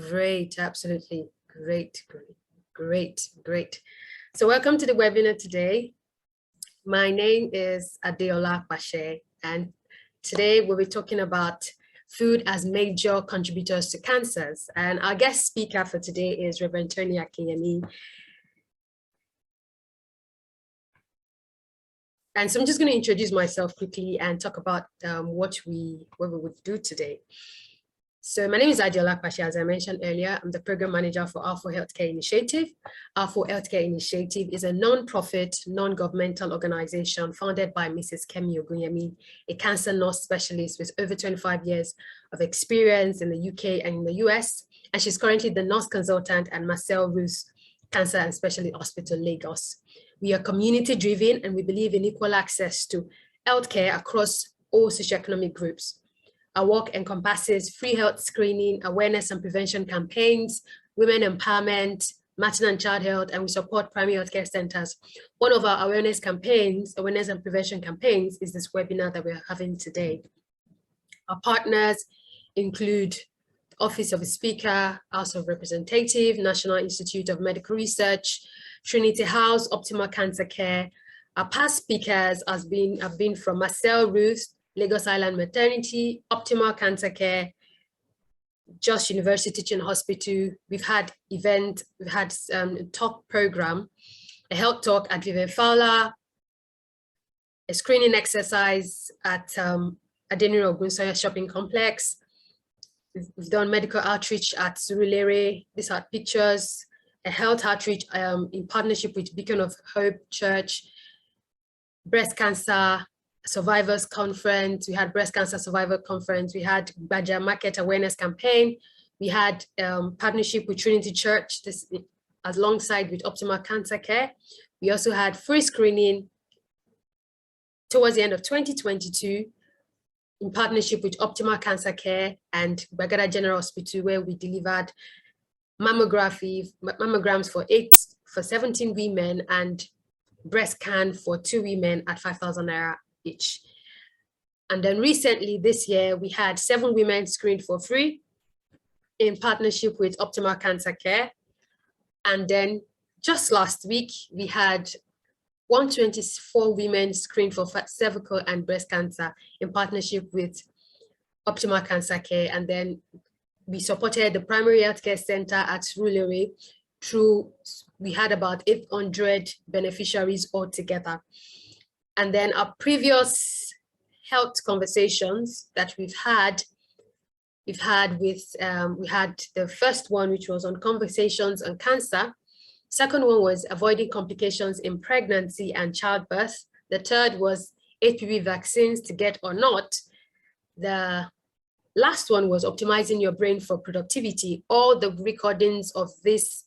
Great, absolutely. Great. So welcome to the webinar today. My name is Adeola Pase, and today we'll be talking about food as major contributors to cancers. And our guest speaker for today is Reverend Tony Akinyemi. And so I'm just going to introduce myself quickly and talk about what we would do today. So my name is Adeola Pase, as I mentioned earlier. I'm the program manager for Alfo Healthcare Initiative. Alfo Healthcare Initiative is a non-profit, non-governmental organization founded by Mrs. Kemi Ogunyemi, a cancer nurse specialist with over 25 years of experience in the UK and in the US. And she's currently the nurse consultant at Marcel Roos Cancer and Specialty Hospital, Lagos. We are community driven and we believe in equal access to healthcare across all socioeconomic groups. Our work encompasses free health screening, awareness and prevention campaigns, women empowerment, maternal and child health, and we support primary healthcare centers. One of our awareness and prevention campaigns is this webinar that we're having today. Our partners include Office of the Speaker, House of Representative, National Institute of Medical Research, Trinity House, Optimal Cancer Care. Our past speakers have been from Marcel Roos, Lagos Island Maternity, Optimal Cancer Care, Just University Teaching Hospital. We've had events, we've had talk program, a health talk at Vivian Fowler, a screening exercise at Adeniro Ogunsoya Shopping Complex. We've done medical outreach at Surulere. These are pictures, a health outreach in partnership with Beacon of Hope Church, breast cancer survivors conference. We had breast cancer survivor conference. We had Badger Market awareness campaign. We had partnership with Trinity Church, this alongside with Optimal Cancer Care. We also had free screening towards the end of 2022 in partnership with Optimal Cancer Care and Bagada General Hospital, where we delivered mammograms for 17 women and breast scan for 2 women at 5,000 naira each. And then recently this year, we had 7 women screened for free in partnership with Optimal Cancer Care. And then just last week, we had 124 women screened for cervical and breast cancer in partnership with Optimal Cancer Care. And then we supported the primary healthcare center at Surulere through, we had about 800 beneficiaries altogether. And then our previous health conversations that we had the first one, which was on conversations on cancer. Second one was avoiding complications in pregnancy and childbirth. The third was HPV vaccines, to get or not. The last one was optimizing your brain for productivity. All the recordings of this,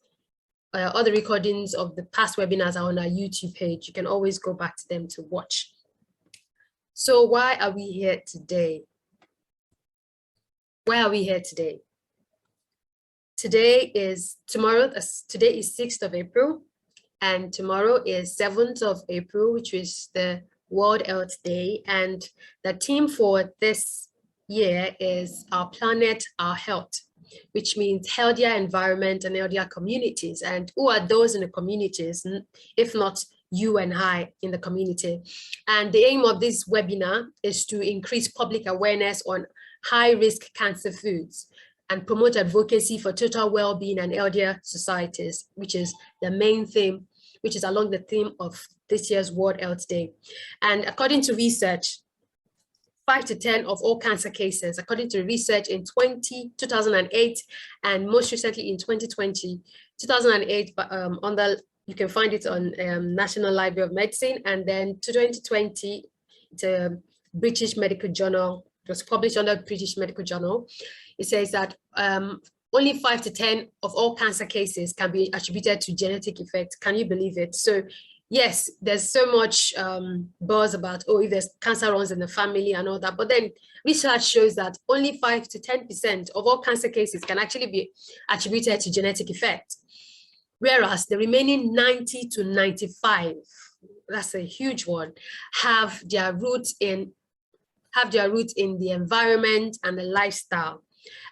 all the recordings of the past webinars are on our YouTube page. You can always go back to them to watch. So why are we here today? Why are we here today? Today is 6th of April, and tomorrow is 7th of April, which is the World Health Day. And the theme for this year is Our Planet, Our Health, which means healthier environment and healthier communities. And who are those in the communities, if not you and I in the community? And the aim of this webinar is to increase public awareness on high-risk cancer foods and promote advocacy for total well-being and healthier societies, which is the main theme, which is along the theme of this year's World Health Day. And according to research, 5 to 10 of all cancer cases, according to research in 2008, and most recently in 2020, 2008, you can find it on National Library of Medicine, and then 2020, it's a British Medical Journal. It was published under British Medical Journal. It says that only 5 to 10 of all cancer cases can be attributed to genetic effects. Can you believe it? So yes, there's so much buzz about, oh, if there's cancer runs in the family and all that, but then research shows that only 5 to 10% of all cancer cases can actually be attributed to genetic effects. Whereas the remaining 90 to 95, that's a huge one, have their roots in the environment and the lifestyle.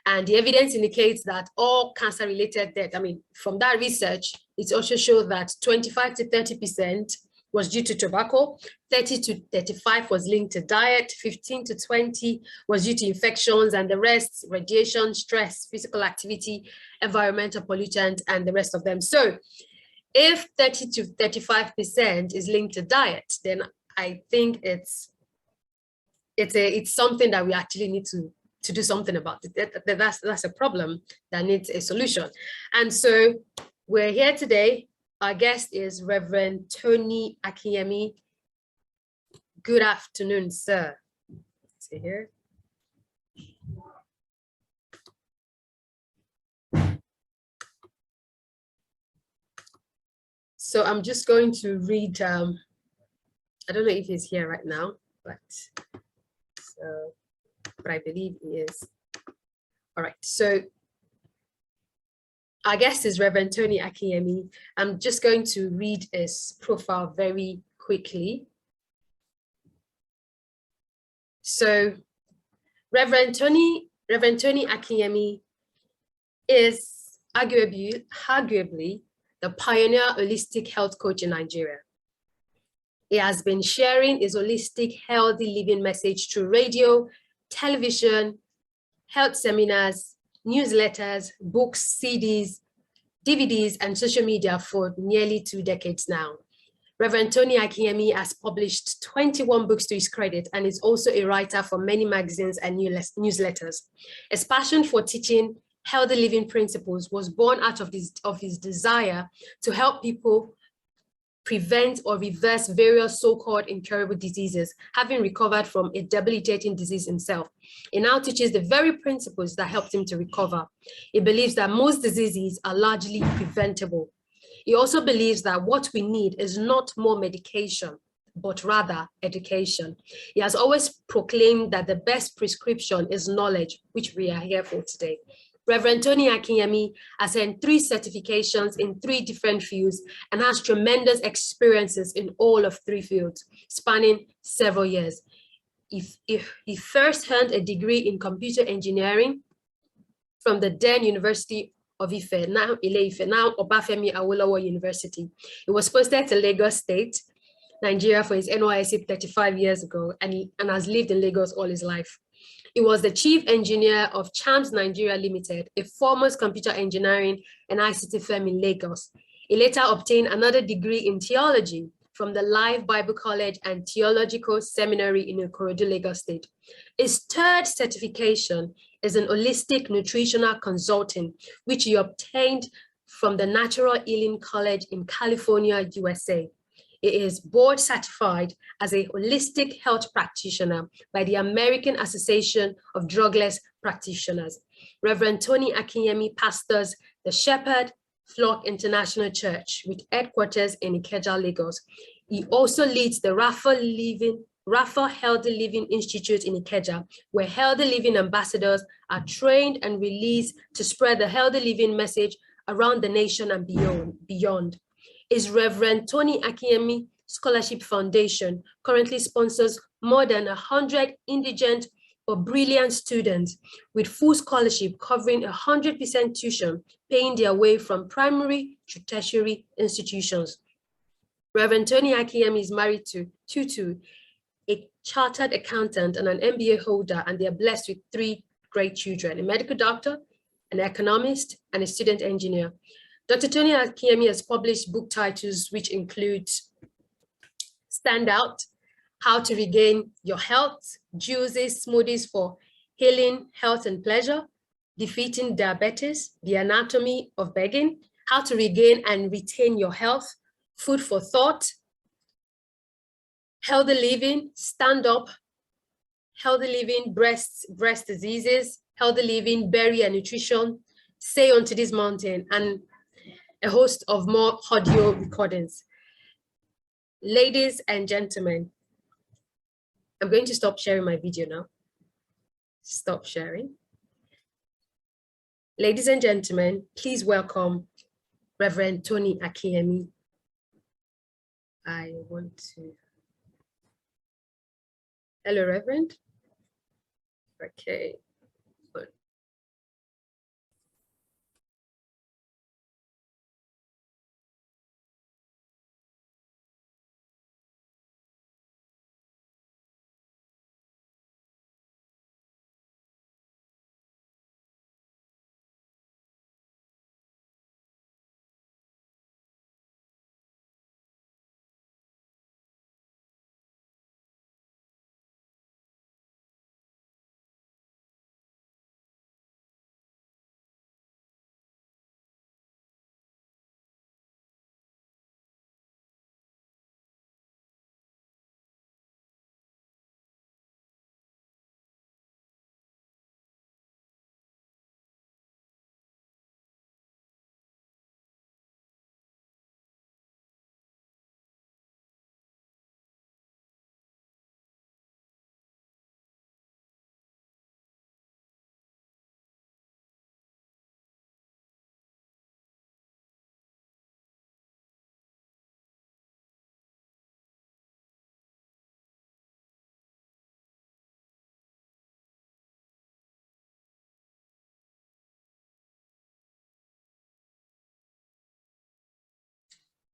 And the evidence indicates that all cancer-related death, I mean, from that research, it also showed that 25 to 30% was due to tobacco, 30 to 35 was linked to diet, 15 to 20 was due to infections, and the rest, radiation, stress, physical activity, environmental pollutant, and the rest of them. So if 30 to 35% is linked to diet, then I think it's something that we actually need to do something about. That's a problem that needs a solution. And so we're here today. Our guest is Reverend Tony Akinyemi. Good afternoon, sir. See here. So I'm just going to read, I don't know if he's here right now, but I believe he is. All right, so our guest is Reverend Tony Akinyemi. I'm just going to read his profile very quickly. So Reverend Tony Akinyemi is arguably the pioneer holistic health coach in Nigeria. He has been sharing his holistic, healthy living message through radio, television, health seminars, newsletters, books, CDs, DVDs, and social media for nearly 2 decades now. Reverend Tony Akinyemi has published 21 books to his credit and is also a writer for many magazines and newsletters. His passion for teaching healthy living principles was born out of his desire to help people prevent or reverse various so-called incurable diseases, having recovered from a debilitating disease himself. He now teaches the very principles that helped him to recover. He believes that most diseases are largely preventable. He also believes that what we need is not more medication, but rather education. He has always proclaimed that the best prescription is knowledge, which we are here for today. Reverend Tony Akinyemi has earned 3 certifications in 3 different fields and has tremendous experiences in all of 3 fields, spanning several years. He first earned a degree in computer engineering from the then University of Ife, now Ile-Ife, now Obafemi Awolowo University. He was posted to Lagos State, Nigeria for his NYSC 35 years ago and has lived in Lagos all his life. He was the chief engineer of Champs Nigeria Limited, a foremost computer engineering and ICT firm in Lagos. He later obtained another degree in theology from the Life Bible College and Theological Seminary in Ikorodu, Lagos State. His 3rd certification is an holistic nutritional consulting, which he obtained from the Natural Healing College in California, USA. He is board certified as a holistic health practitioner by the American Association of Drugless Practitioners. Reverend Tony Akinyemi pastors the Shepherd Flock International Church with headquarters in Ikeja, Lagos. He also leads the Rapha Healthy Living Institute in Ikeja, where healthy living ambassadors are trained and released to spread the healthy living message around the nation and beyond. His Reverend Tony Akinyemi Scholarship Foundation currently sponsors more than 100 indigent or brilliant students with full scholarship covering 100% tuition, paying their way from primary to tertiary institutions. Reverend Tony Akinyemi is married to Tutu, a chartered accountant and an MBA holder, and they are blessed with 3 great children, a medical doctor, an economist, and a student engineer. Dr. Tony Akinyemi has published book titles which include Stand Out, How to Regain Your Health, Juices, Smoothies for Healing, Health and Pleasure, Defeating Diabetes, The Anatomy of Begging, How to Regain and Retain Your Health, Food for Thought, Healthy Living, Stand Up, Healthy Living, Breast Diseases, Healthy Living, Berry and Nutrition, Say Unto This Mountain, and a host of more audio recordings. Ladies and gentlemen, I'm going to stop sharing my video now. Stop sharing. Ladies and gentlemen, please welcome Reverend Tony Akinyemi. I want to... Hello, Reverend. Okay.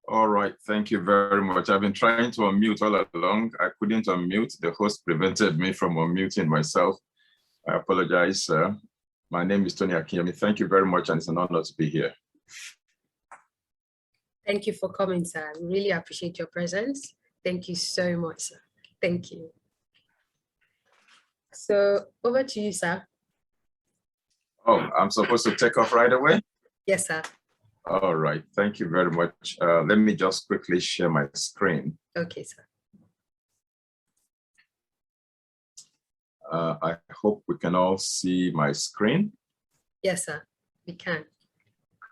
All right, thank you very much. I've been trying to unmute all along. I couldn't unmute. The host prevented me from unmuting myself. I apologize, sir. My name is Tony Akinyemi. Thank you very much, and it's an honor to be here. Thank you for coming, sir. We really appreciate your presence. Thank you so much, sir. Thank you. So over to you, sir. Oh, I'm supposed to take off right away? Yes, sir. All right, thank you very much. Let me just quickly share my screen. Okay, sir. I hope we can all see my screen. Yes, sir, we can.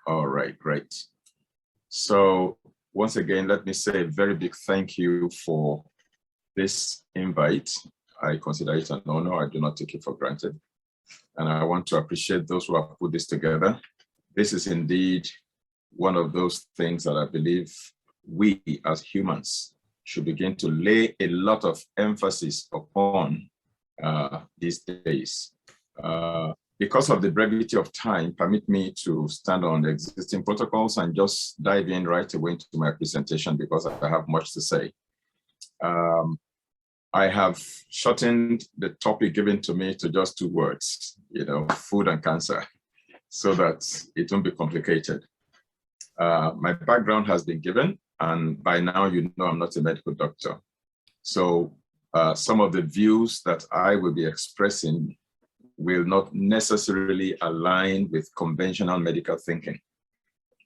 All right, great. So once again, let me say a very big thank you for this invite. I consider it an honor. I do not take it for granted. And I want to appreciate those who have put this together. This is indeed one of those things that I believe we as humans should begin to lay a lot of emphasis upon these days. Because of the brevity of time, permit me to stand on the existing protocols and just dive in right away into my presentation because I have much to say. I have shortened the topic given to me to just 2 words, food and cancer, so that it won't be complicated. My background has been given, and by now you know I'm not a medical doctor. So some of the views that I will be expressing will not necessarily align with conventional medical thinking.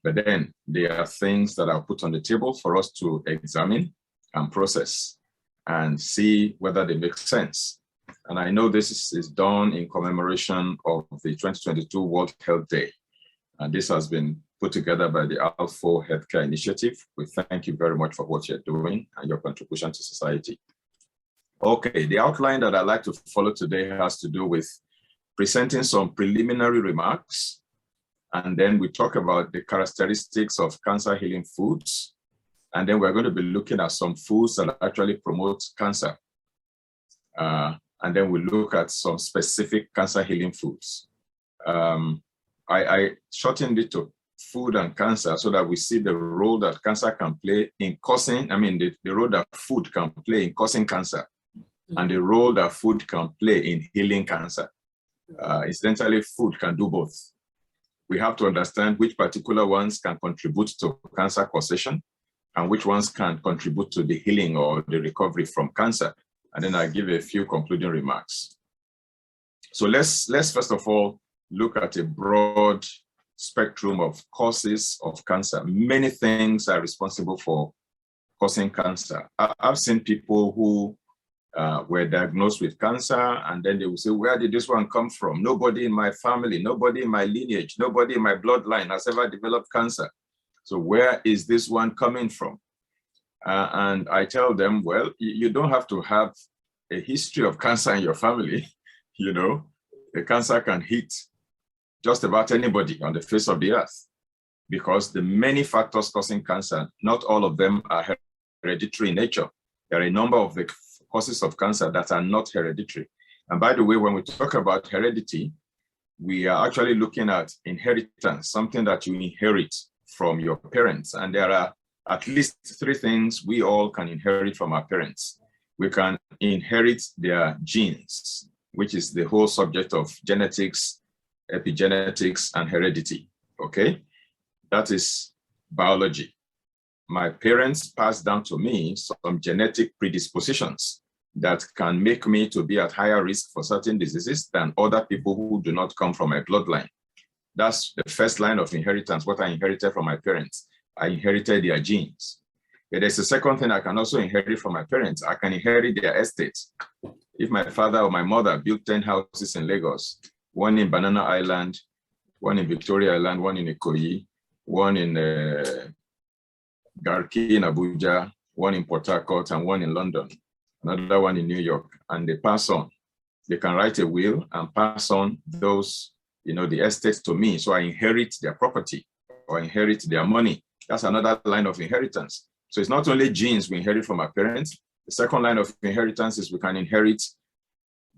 But then there are things that are put on the table for us to examine and process and see whether they make sense. And I know this is done in commemoration of the 2022 World Health Day. And this has been put together by the Alfo Healthcare Initiative. We thank you very much for what you're doing and your contribution to society. Okay, the outline that I'd like to follow today has to do with presenting some preliminary remarks, and then we talk about the characteristics of cancer healing foods, and then we're going to be looking at some foods that actually promote cancer. And then we look at some specific cancer healing foods. I shortened it to food and cancer so that we see the role that cancer can play in causing, the role that food can play in causing cancer, and the role that food can play in healing cancer. Incidentally, food can do both. We have to understand which particular ones can contribute to cancer causation and which ones can contribute to the healing or the recovery from cancer. And then I'll give a few concluding remarks. So let's first of all look at a broad spectrum of causes of cancer. Many things are responsible for causing cancer. I've seen people who were diagnosed with cancer, and then they will say, where did this one come from? Nobody in my family, nobody in my lineage, nobody in my bloodline has ever developed cancer. So where is this one coming from? And I tell them, well, you don't have to have a history of cancer in your family. The cancer can hit just about anybody on the face of the earth, because the many factors causing cancer, not all of them are hereditary in nature. There are a number of the causes of cancer that are not hereditary. And by the way, when we talk about heredity, we are actually looking at inheritance, something that you inherit from your parents. And there are at least 3 things we all can inherit from our parents. We can inherit their genes, which is the whole subject of genetics, epigenetics, and heredity, okay? That is biology. My parents passed down to me some genetic predispositions that can make me to be at higher risk for certain diseases than other people who do not come from my bloodline. That's the first line of inheritance, what I inherited from my parents. I inherited their genes. But there's a second thing I can also inherit from my parents. I can inherit their estates. If my father or my mother built 10 houses in Lagos, one in Banana Island, one in Victoria Island, one in Ikoyi, one in Garki in Abuja, one in Port Harcourt, and one in London, another one in New York, and they pass on. They can write a will and pass on those, the estates to me. So I inherit their property or inherit their money. That's another line of inheritance. So it's not only genes we inherit from our parents. The second line of inheritance is we can inherit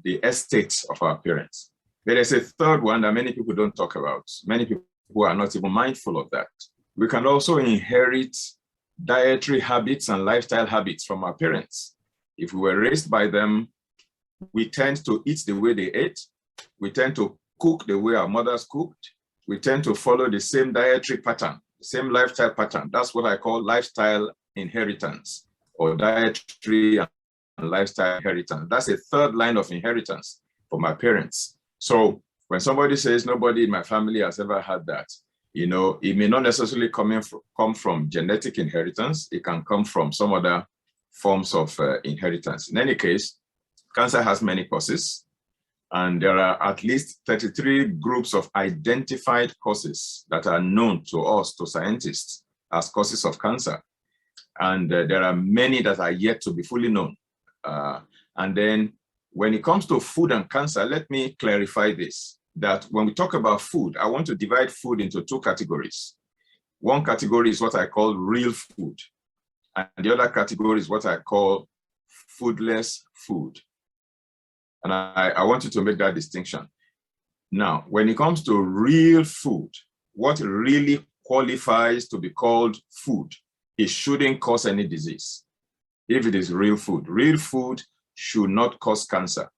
the estates of our parents. But there's a third one that many people don't talk about. Many people who are not even mindful of that. We can also inherit dietary habits and lifestyle habits from our parents. If we were raised by them, we tend to eat the way they ate. We tend to cook the way our mothers cooked. We tend to follow the same dietary pattern, the same lifestyle pattern. That's what I call lifestyle inheritance, or dietary and lifestyle inheritance. That's a third line of inheritance from my parents. So when somebody says nobody in my family has ever had that, you know, it may not necessarily come from genetic inheritance. It can come from some other forms of inheritance. In any case, cancer has many causes, and there are at least 33 groups of identified causes that are known to us, to scientists, as causes of cancer. And there are many that are yet to be fully known. And then when it comes to food and cancer, let me clarify this, that when we talk about food, I want to divide food into two categories. One category is what I call real food, and the other category is what I call foodless food. And I want you to make that distinction. Now, when it comes to real food, what really qualifies to be called food, it shouldn't cause any disease. If it is real food should not cause cancer.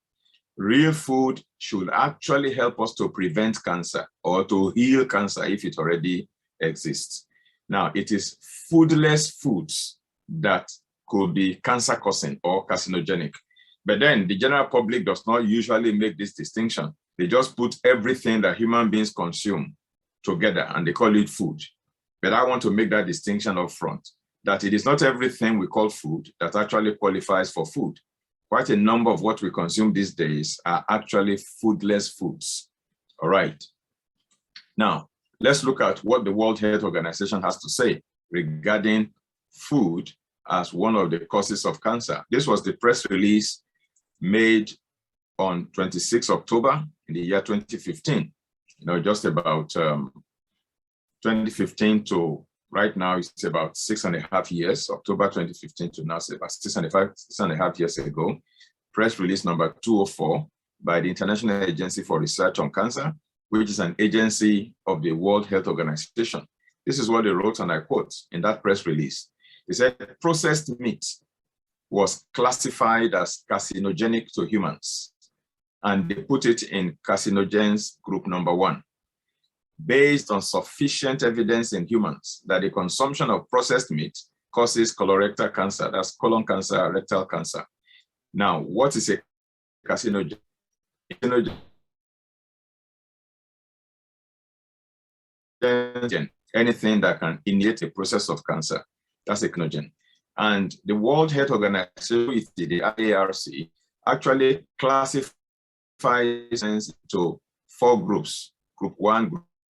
Real food should actually help us to prevent cancer or to heal cancer if it already exists. Now, it is foodless foods that could be cancer-causing or carcinogenic. But then the general public does not usually make this distinction. They just put everything that human beings consume together and they call it food. But I want to make that distinction up front, that it is not everything we call food that actually qualifies for food. Quite a number of what we consume these days are actually foodless foods. All right. Now, let's look at what the World Health Organization has to say regarding food as one of the causes of cancer. This was the press release made on 26 October in the year 2015. You know, just about 2015 to right now, it's about 6.5 years, October 2015 to now, about 6.5 years ago, press release number 204 by the International Agency for Research on Cancer, which is an agency of the World Health Organization. This is what they wrote, and I quote in that press release. They said, processed meat was classified as carcinogenic to humans, and they put it in carcinogens group number 1. Based on sufficient evidence in humans that the consumption of processed meat causes colorectal cancer, that's colon cancer, rectal cancer. Now, what is a carcinogen? Anything that can initiate a process of cancer, that's a carcinogen. And the World Health Organization, the IARC, actually classifies into 4 groups: group 1,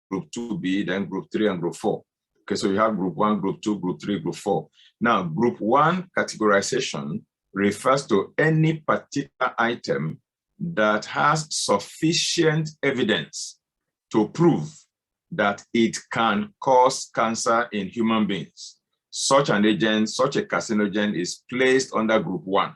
group 2B, then group 3, and group 4. Okay, so you have group 1, group 2, group 3, group 4. Now, group 1 categorization refers to any particular item that has sufficient evidence to prove that it can cause cancer in human beings. Such an agent, such a carcinogen, is placed under group 1.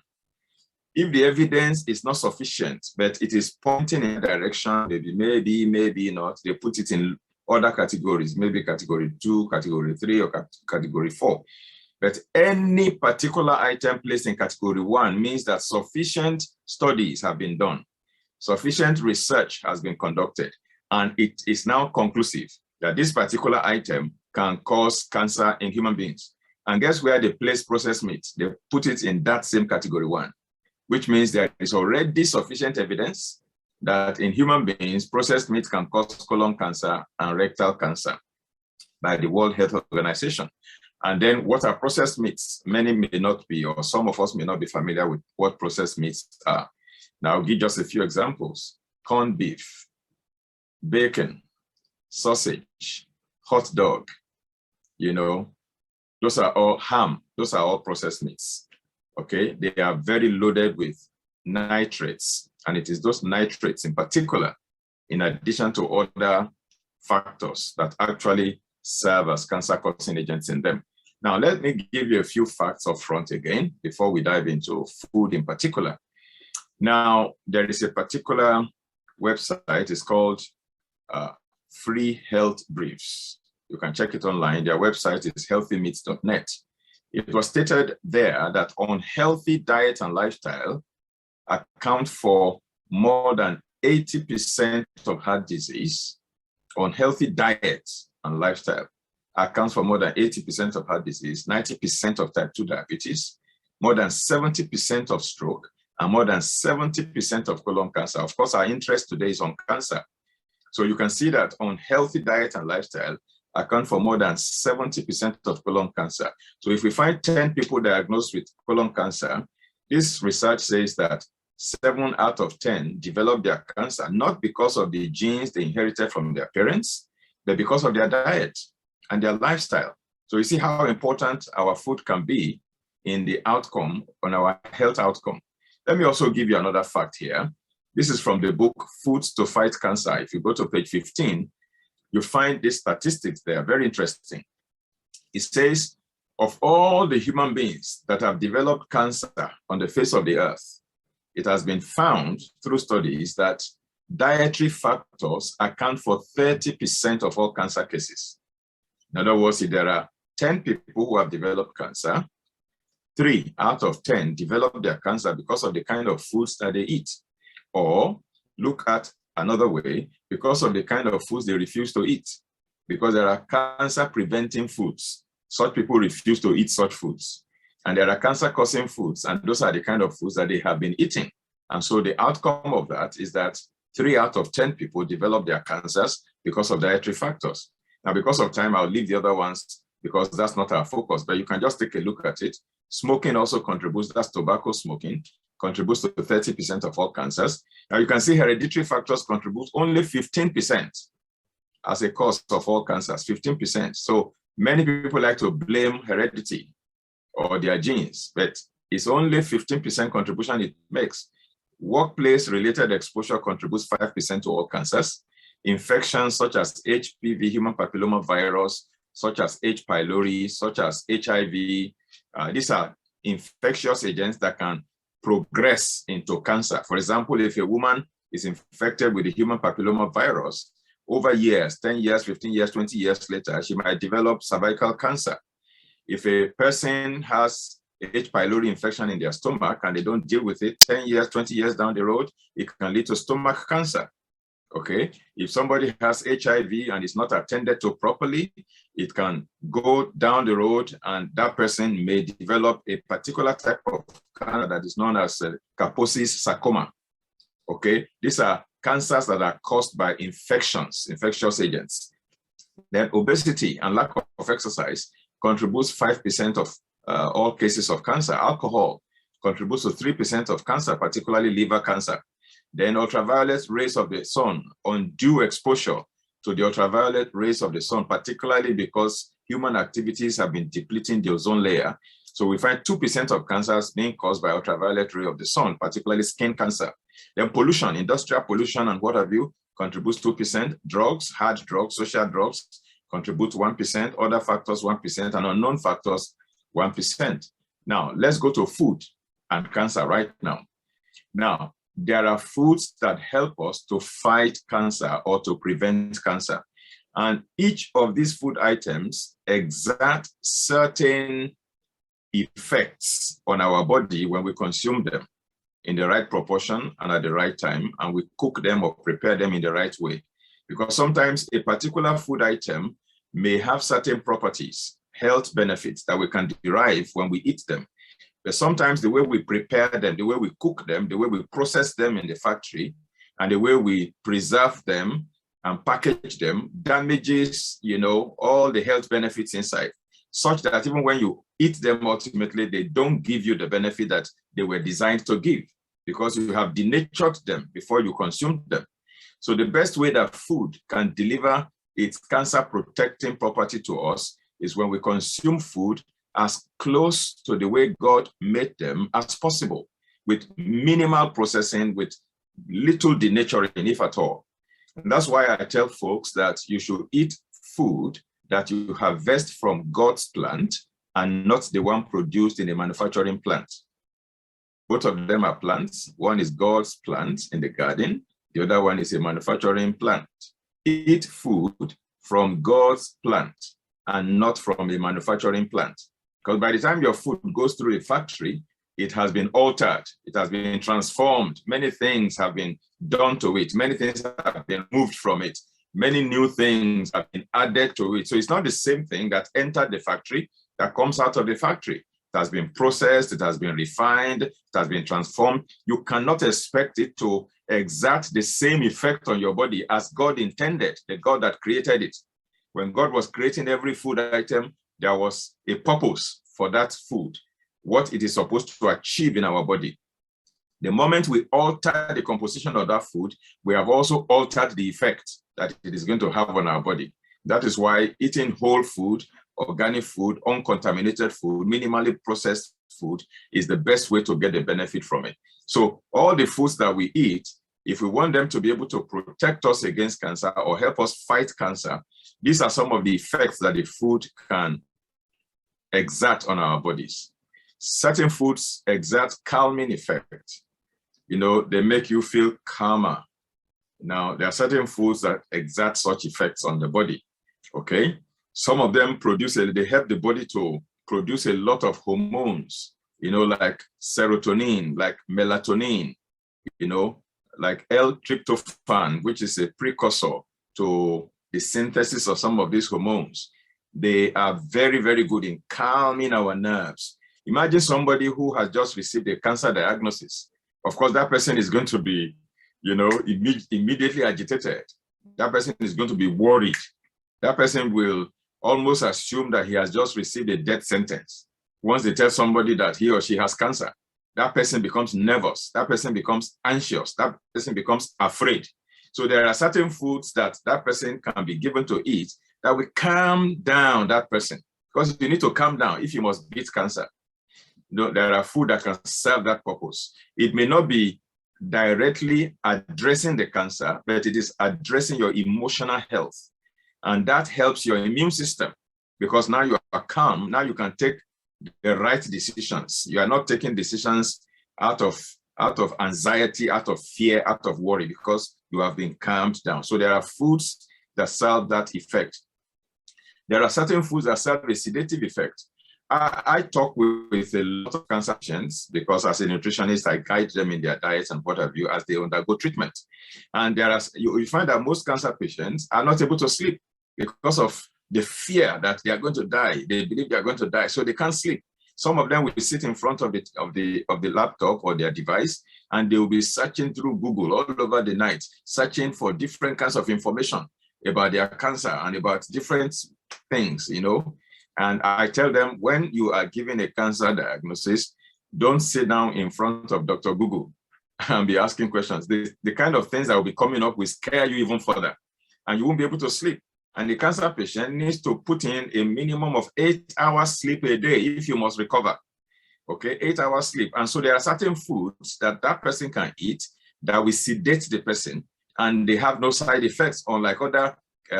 If the evidence is not sufficient, but it is pointing in a direction, maybe not, they put it in other categories, maybe category 2, category 3, or category 4. But any particular item placed in category 1 means that sufficient studies have been done, sufficient research has been conducted, and it is now conclusive that this particular item can cause cancer in human beings. And guess where they place processed meat? They put it in that same category 1, which means there is already sufficient evidence that in human beings, processed meat can cause colon cancer and rectal cancer by the World Health Organization. And then what are processed meats? Many may not be, or some of us may not be familiar with what processed meats are. Now, I'll give just a few examples: corned beef, bacon, sausage, hot dog, you know, those are all ham, those are all processed meats. Okay, they are very loaded with nitrates, and it is those nitrates in particular, in addition to other factors, that actually serve as cancer-causing agents in them. Now, let me give you a few facts up front again before we dive into food in particular. Now, there is a particular website, it's called Free Health Briefs. You can check it online. Their website is healthymeats.net. it was stated there that unhealthy diet and lifestyle account for more than 80% of heart disease. Unhealthy diet and lifestyle accounts for more than 80% of heart disease, 90% of type 2 diabetes, more than 70% of stroke, and more than 70% of colon cancer. Of course, our interest today is on cancer. So you can see that unhealthy diet and lifestyle account for more than 70% of colon cancer. So if we find 10 people diagnosed with colon cancer, this research says that 7 out of 10 develop their cancer, not because of the genes they inherited from their parents, but because of their diet and their lifestyle. So you see how important our food can be in the outcome, on our health outcome. Let me also give you another fact here. This is from the book, Foods to Fight Cancer. If you go to page 15, you find these statistics there, very interesting. It says, of all the human beings that have developed cancer on the face of the earth, it has been found through studies that dietary factors account for 30% of all cancer cases. In other words, if there are 10 people who have developed cancer, 3 out of 10 develop their cancer because of the kind of foods that they eat. Or look at another way, because of the kind of foods they refuse to eat. Because there are cancer-preventing foods. Such people refuse to eat such foods. And there are cancer-causing foods, and those are the kind of foods that they have been eating. And so the outcome of that is that 3 out of 10 people develop their cancers because of dietary factors. Now, because of time, I'll leave the other ones because that's not our focus, but you can just take a look at it. Smoking also contributes, that's tobacco smoking, contributes to 30% of all cancers. Now you can see hereditary factors contribute only 15% as a cause of all cancers, 15%. So many people like to blame heredity or their genes, but it's only 15% contribution it makes. Workplace-related exposure contributes 5% to all cancers. Infections such as HPV, human papilloma virus, such as H. pylori, such as HIV, these are infectious agents that can progress into cancer. For example, if a woman is infected with the human papilloma virus, over years, 10 years, 15 years, 20 years later, she might develop cervical cancer. If a person has H. pylori infection in their stomach and they don't deal with it, 10 years, 20 years down the road, it can lead to stomach cancer. Okay, if somebody has HIV and is not attended to properly, it can go down the road and that person may develop a particular type of cancer that is known as Kaposi's sarcoma. Okay, these are cancers that are caused by infections, infectious agents. Then obesity and lack of exercise contributes 5% of all cases of cancer. Alcohol contributes to 3% of cancer, particularly liver cancer. Then ultraviolet rays of the sun, undue exposure to the ultraviolet rays of the sun, particularly because human activities have been depleting the ozone layer. So we find 2% of cancers being caused by ultraviolet ray of the sun, particularly skin cancer. Then pollution, industrial pollution and what have you, contributes 2%. Drugs, hard drugs, social drugs contribute 1%, other factors 1%, and unknown factors 1%. Now, let's go to food and cancer right now. Now, there are foods that help us to fight cancer or to prevent cancer. And each of these food items exert certain effects on our body when we consume them in the right proportion and at the right time, and we cook them or prepare them in the right way. Because sometimes a particular food item may have certain properties, health benefits that we can derive when we eat them. But sometimes the way we prepare them, the way we cook them, the way we process them in the factory, and the way we preserve them and package them damages, all the health benefits inside, such that even when you eat them, ultimately, they don't give you the benefit that they were designed to give because you have denatured them before you consume them. So the best way that food can deliver its cancer protecting property to us is when we consume food as close to the way God made them as possible, with minimal processing, with little denaturing, if at all. And that's why I tell folks that you should eat food that you harvest from God's plant and not the one produced in a manufacturing plant. Both of them are plants. One is God's plant in the garden. The other one is a manufacturing plant. Eat food from God's plant and not from a manufacturing plant. Because by the time your food goes through the factory, it has been altered. It has been transformed. Many things have been done to it. Many things have been moved from it. Many new things have been added to it. So it's not the same thing that entered the factory that comes out of the factory. It has been processed. It has been refined. It has been transformed. You cannot expect it to exert the same effect on your body as God intended, the God that created it. When God was creating every food item, there was a purpose for that food, what it is supposed to achieve in our body. The moment we alter the composition of that food, we have also altered the effect that it is going to have on our body. That is why eating whole food, organic food, uncontaminated food, minimally processed food is the best way to get the benefit from it. So all the foods that we eat, if we want them to be able to protect us against cancer or help us fight cancer, these are some of the effects that the food can exert on our bodies. Certain foods exert calming effect. You know, they make you feel calmer. Now, there are certain foods that exert such effects on the body, okay? Some of them they help the body to produce a lot of hormones, you know, like serotonin, like melatonin, you know, like L-tryptophan, which is a precursor to the synthesis of some of these hormones. They are very, very good in calming our nerves. Imagine somebody who has just received a cancer diagnosis. Of course, that person is going to be, you know, immediately agitated. That person is going to be worried. That person will almost assume that he has just received a death sentence. Once they tell somebody that he or she has cancer, that person becomes nervous. That person becomes anxious. That person becomes afraid. So there are certain foods that that person can be given to eat that will calm down that person. Because you need to calm down if you must beat cancer. No, there are food that can serve that purpose. It may not be directly addressing the cancer, but it is addressing your emotional health. And that helps your immune system because now you are calm. Now you can take the right decisions. You are not taking decisions out of anxiety, out of fear, out of worry because you have been calmed down. So there are foods that serve that effect. There are certain foods that serve a sedative effect. I talk with a lot of cancer patients because as a nutritionist, I guide them in their diets and what have you as they undergo treatment. And you find that most cancer patients are not able to sleep because of the fear that they are going to die. They believe they are going to die, so they can't sleep. Some of them will sit in front of the laptop or their device, and they will be searching through Google all over the night, searching for different kinds of information about their cancer and about different things, you know. And I tell them, when you are given a cancer diagnosis, don't sit down in front of Dr. Google and be asking questions. The kind of things that will be coming up will scare you even further, and you won't be able to sleep. And the cancer patient needs to put in a minimum of 8 hours sleep a day if you must recover. Okay, 8 hours sleep. And so there are certain foods that that person can eat that will sedate the person, and they have no side effects, unlike other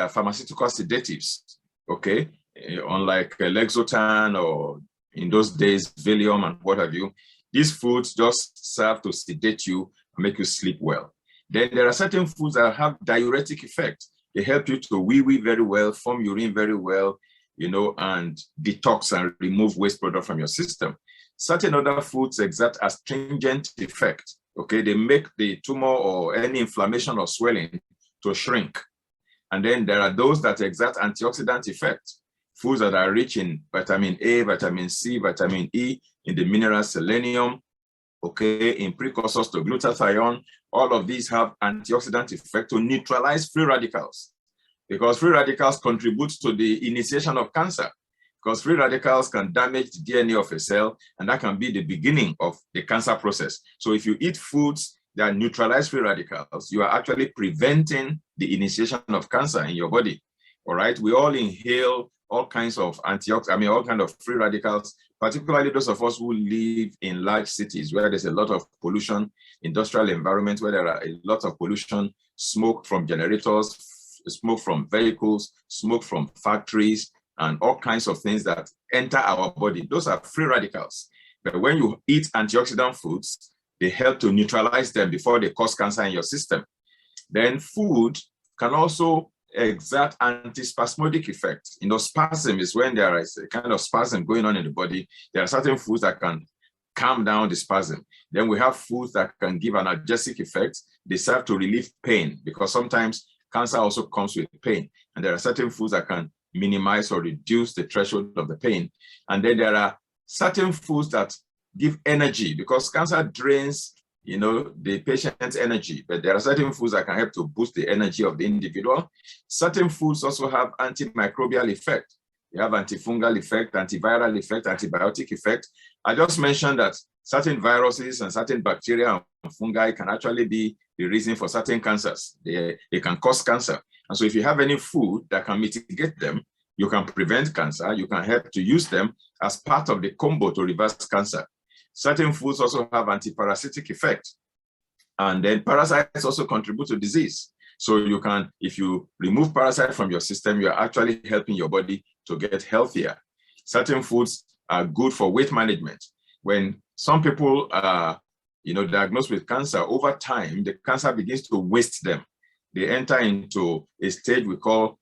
pharmaceutical sedatives. Okay, unlike Lexotan or in those days, Valium and what have you. These foods just serve to sedate you and make you sleep well. Then there are certain foods that have diuretic effect. They help you to wee very well, form urine very well, you know, and detox and remove waste product from your system. Certain other foods exert astringent effect. Okay, they make the tumor or any inflammation or swelling to shrink. And then there are those that exert antioxidant effect. Foods that are rich in vitamin A, vitamin C, vitamin E, in the mineral selenium, okay, in precursors to glutathione. All of these have antioxidant effect to neutralize free radicals, because free radicals contribute to the initiation of cancer, because free radicals can damage the DNA of a cell, and that can be the beginning of the cancer process. So if you eat foods that neutralize free radicals, you are actually preventing the initiation of cancer in your body. All right, we all inhale all kinds of all kinds of free radicals, particularly those of us who live in large cities where there's a lot of pollution, industrial environments where there are a lot of pollution, smoke from generators, smoke from vehicles, smoke from factories, and all kinds of things that enter our body. Those are free radicals. But when you eat antioxidant foods, they help to neutralize them before they cause cancer in your system. Then food can also exert antispasmodic effect. Spasm is when there is a kind of spasm going on in the body. There are certain foods that can calm down the spasm. Then we have foods that can give an analgesic effect. They serve to relieve pain, because sometimes cancer also comes with pain. And there are certain foods that can minimize or reduce the threshold of the pain. And then there are certain foods that give energy, because cancer drains the patient's energy, but there are certain foods that can help to boost the energy of the individual. Certain foods also have antimicrobial effect. They have antifungal effect, antiviral effect, antibiotic effect. I just mentioned that certain viruses and certain bacteria and fungi can actually be the reason for certain cancers. They can cause cancer. And so if you have any food that can mitigate them, you can prevent cancer, you can help to use them as part of the combo to reverse cancer. Certain foods also have antiparasitic effect. And then parasites also contribute to disease. So you can, if you remove parasites from your system, you're actually helping your body to get healthier. Certain foods are good for weight management. When some people are diagnosed with cancer, over time, the cancer begins to waste them. They enter into a stage we call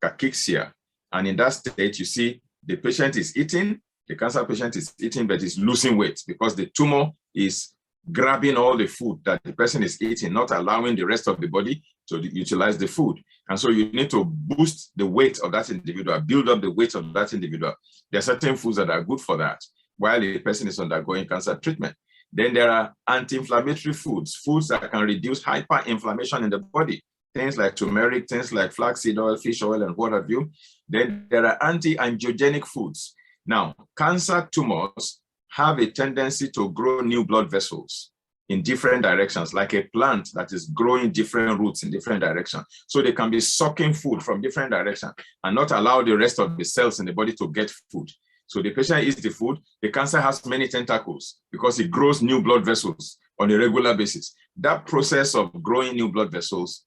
cachexia. And in that state, you see the patient is eating, the cancer patient is eating, but is losing weight because the tumor is grabbing all the food that the person is eating, not allowing the rest of the body to utilize the food. And so you need to boost the weight of that individual, build up the weight of that individual. There are certain foods that are good for that while the person is undergoing cancer treatment. Then there are anti-inflammatory foods, foods that can reduce hyperinflammation in the body, things like turmeric, things like flaxseed oil, fish oil, and what have you. Then there are anti-angiogenic foods. Now, cancer tumors have a tendency to grow new blood vessels in different directions, like a plant that is growing different roots in different directions. So they can be sucking food from different directions and not allow the rest of the cells in the body to get food. So the patient eats the food, the cancer has many tentacles because it grows new blood vessels on a regular basis. That process of growing new blood vessels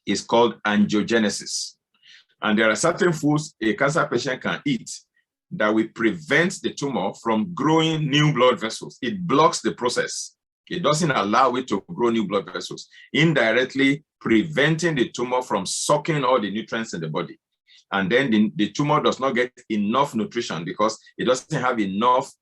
is called angiogenesis. And there are certain foods a cancer patient can eat that will prevent the tumor from growing new blood vessels. It blocks the process. It doesn't allow it to grow new blood vessels, indirectly preventing the tumor from sucking all the nutrients in the body. And then the tumor does not get enough nutrition because it doesn't have enough,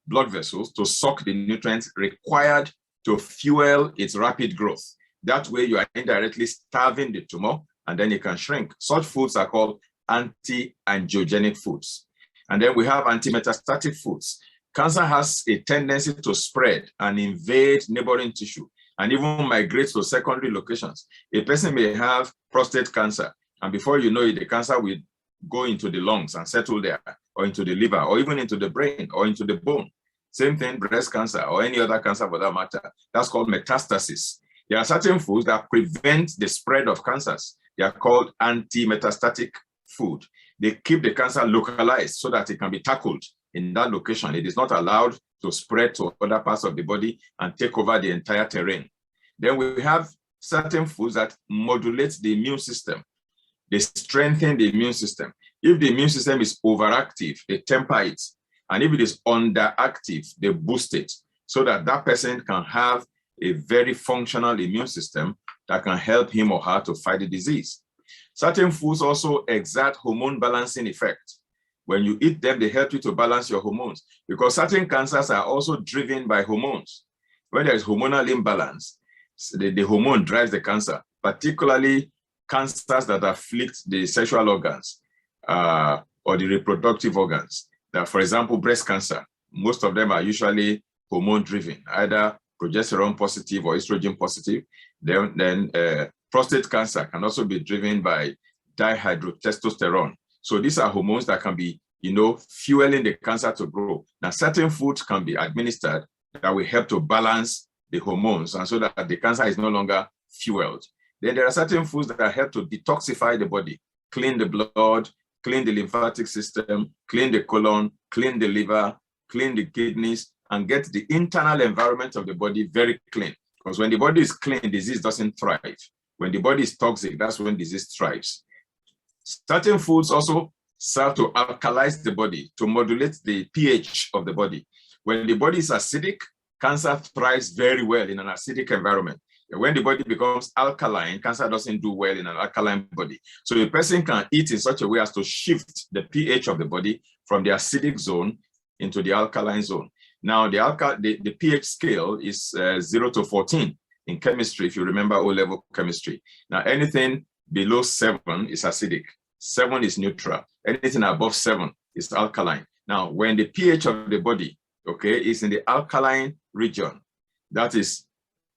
blood vessels to suck the nutrients required to fuel its rapid growth. That way you are indirectly starving the tumor and then it can shrink. Such foods are called anti-angiogenic foods. And then we have anti-metastatic foods. Cancer has a tendency to spread and invade neighboring tissue and even migrate to secondary locations. A person may have prostate cancer, and before you know it, the cancer will go into the lungs and settle there, or into the liver, or even into the brain, or into the bone. Same thing, breast cancer, or any other cancer for that matter. That's called metastasis. There are certain foods that prevent the spread of cancers. They are called anti-metastatic food. They keep the cancer localized so that it can be tackled in that location. It is not allowed to spread to other parts of the body and take over the entire terrain. Then we have certain foods that modulate the immune system. They strengthen the immune system. If the immune system is overactive, they temper it. And if it is underactive, they boost it so that that person can have a very functional immune system that can help him or her to fight the disease. Certain foods also exert hormone balancing effect. When you eat them, they help you to balance your hormones because certain cancers are also driven by hormones. When there is hormonal imbalance, the hormone drives the cancer, particularly cancers that afflict the sexual organs or the reproductive organs. Now, for example, breast cancer, most of them are usually hormone driven, either progesterone positive or estrogen positive. Then prostate cancer can also be driven by dihydrotestosterone. So these are hormones that can be, fueling the cancer to grow. Now, certain foods can be administered that will help to balance the hormones and so that the cancer is no longer fueled. Then there are certain foods that help to detoxify the body, clean the blood, clean the lymphatic system, clean the colon, clean the liver, clean the kidneys, and get the internal environment of the body very clean. Because when the body is clean, disease doesn't thrive. When the body is toxic, that's when disease thrives. Certain foods also serve to alkalize the body, to modulate the pH of the body. When the body is acidic, cancer thrives very well in an acidic environment. When the body becomes alkaline, cancer doesn't do well in an alkaline body. So a person can eat in such a way as to shift the pH of the body from the acidic zone into the alkaline zone. Now, the pH scale is 0 to 14 in chemistry, if you remember O-level chemistry. Now, anything below 7 is acidic. 7 is neutral. Anything above 7 is alkaline. Now, when the pH of the body, okay, is in the alkaline region, that is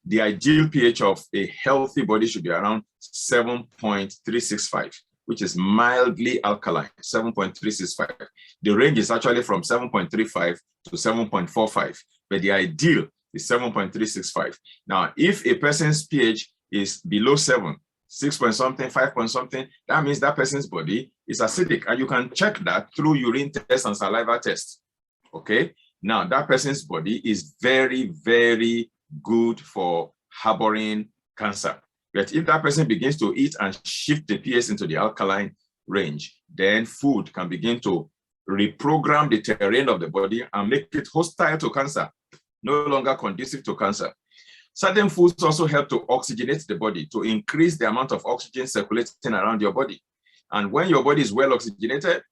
the ideal pH of a healthy body should be around 7.365, which is mildly alkaline, 7.365. The range is actually from 7.35 to 7.45, but the ideal is 7.365. Now, if a person's pH is below 7, 6 point something, 5 point something, that means that person's body is acidic, and you can check that through urine tests and saliva tests. Okay, now that person's body is very, very good for harboring cancer. But if that person begins to eat and shift the pH into the alkaline range, then food can begin to reprogram the terrain of the body and make it hostile to cancer, no longer conducive to cancer. Certain foods also help to oxygenate the body, to increase the amount of oxygen circulating around your body. And when your body is well oxygenated,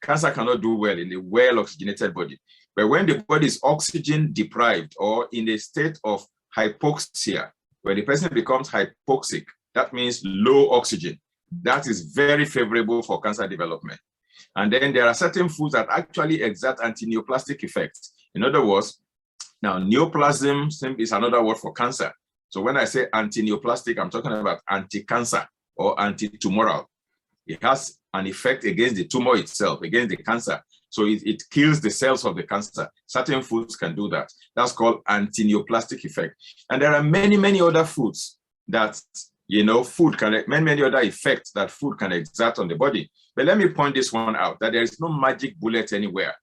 cancer cannot do well in a well oxygenated body. But when the body is oxygen deprived or in a state of hypoxia, when the person becomes hypoxic, that means low oxygen. That is very favorable for cancer development. And then there are certain foods that actually exert anti-neoplastic effects. In other words, now neoplasm is another word for cancer. So when I say anti-neoplastic, I'm talking about anti-cancer or anti-tumoral. It has an effect against the tumor itself, against the cancer. So it kills the cells of the cancer. Certain foods can do that. That's called anti-neoplastic effect. And there are many, many other foods that, many other effects that food can exert on the body. But let me point this one out, that there is no magic bullet anywhere.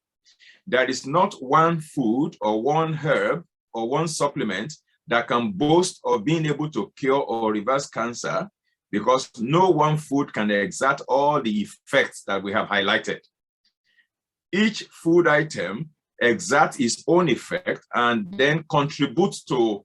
There is not one food or one herb or one supplement that can boast of being able to cure or reverse cancer, because no one food can exert all the effects that we have highlighted. Each food item exerts its own effect and then contributes to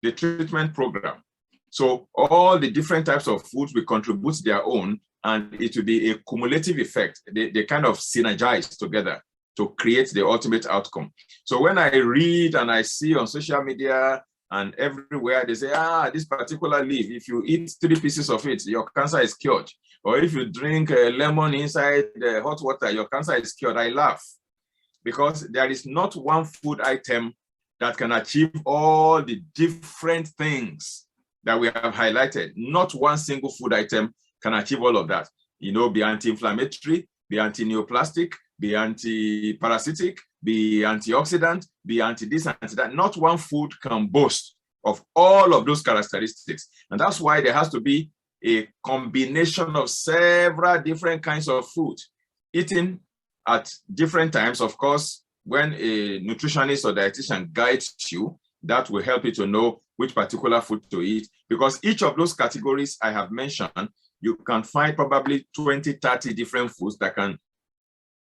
the treatment program. So all the different types of foods will contribute their own, and it will be a cumulative effect. They kind of synergize together to create the ultimate outcome. So when I read and I see on social media and everywhere, they say, this particular leaf, if you eat 3 pieces of it, your cancer is cured. Or if you drink a lemon inside the hot water, your cancer is cured. I laugh, because there is not one food item that can achieve all the different things that we have highlighted. Not one single food item can achieve all of that. Be anti-inflammatory, be anti-neoplastic, be anti-parasitic, be antioxidant, be anti-this, anti-that. Not one food can boast of all of those characteristics. And that's why there has to be a combination of several different kinds of food, eaten at different times. Of course, when a nutritionist or dietitian guides you, that will help you to know which particular food to eat, because each of those categories I have mentioned, you can find probably 20, 30 different foods that can,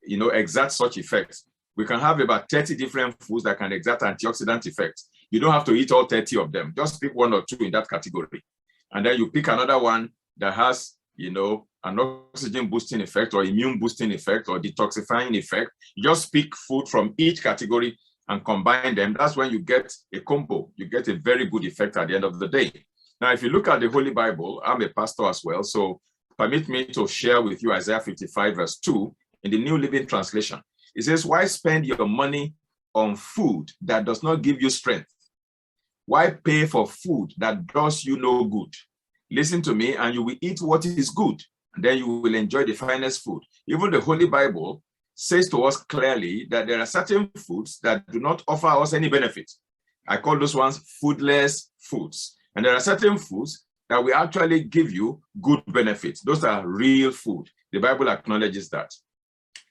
exert such effects. We can have about 30 different foods that can exert antioxidant effects. You don't have to eat all 30 of them. Just pick 1 or 2 in that category. And then you pick another one that has, an oxygen boosting effect or immune boosting effect or detoxifying effect. You just pick food from each category and combine them. That's when you get a combo. You get a very good effect at the end of the day. Now, if you look at the Holy Bible, I'm a pastor as well, so permit me to share with you Isaiah 55 verse 2 in the New Living Translation. It says, why spend your money on food that does not give you strength? Why pay for food that does you no good? Listen to me, and you will eat what is good, and then you will enjoy the finest food. Even the Holy Bible says to us clearly that there are certain foods that do not offer us any benefit. I call those ones foodless foods. And there are certain foods that will actually give you good benefits. Those are real food. The Bible acknowledges that.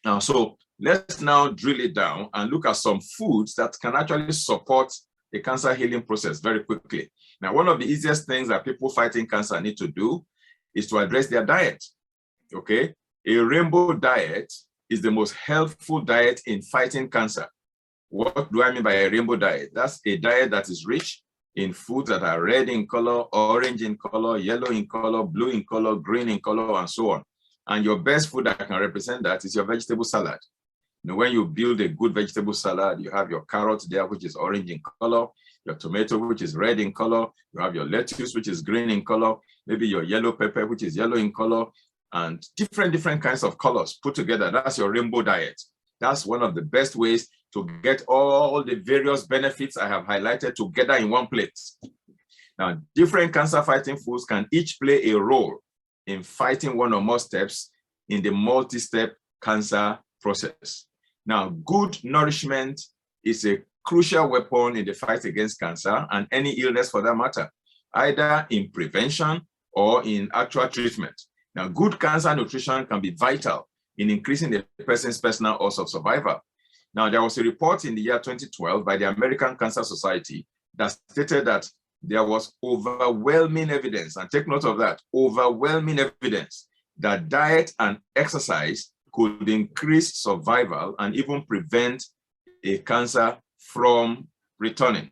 Now, so let's now drill it down and look at some foods that can actually support the cancer healing process very quickly. Now, one of the easiest things that people fighting cancer need to do is to address their diet, okay? A rainbow diet is the most helpful diet in fighting cancer. What do I mean by a rainbow diet? That's a diet that is rich in foods that are red in color, orange in color, yellow in color, blue in color, green in color, and so on. And your best food that can represent that is your vegetable salad. You know, when you build a good vegetable salad, you have your carrot there, which is orange in color, your tomato, which is red in color, you have your lettuce, which is green in color, maybe your yellow pepper, which is yellow in color, and different kinds of colors put together. That's your rainbow diet. That's one of the best ways to get all the various benefits I have highlighted together in one plate. Now, different cancer-fighting foods can each play a role in fighting one or more steps in the multi-step cancer process. Now, good nourishment is a crucial weapon in the fight against cancer and any illness for that matter, either in prevention or in actual treatment. Now, good cancer nutrition can be vital in increasing the person's personal odds of survival. Now, there was a report in the year 2012 by the American Cancer Society that stated that there was overwhelming evidence, and take note of that, overwhelming evidence that diet and exercise could increase survival and even prevent a cancer from returning.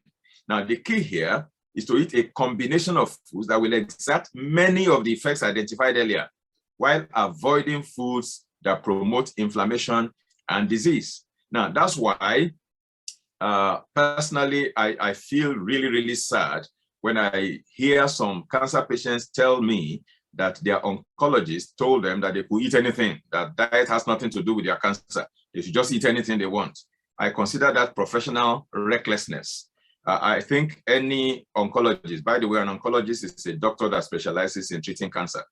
Now, the key here is to eat a combination of foods that will exert many of the effects identified earlier, while avoiding foods that promote inflammation and disease. Now, that's why personally, I feel really sad when I hear some cancer patients tell me that their oncologist told them that they could eat anything, that diet has nothing to do with their cancer. They should just eat anything they want. I consider that professional recklessness. I think any oncologist, by the way, an oncologist is a doctor that specializes in treating cancer,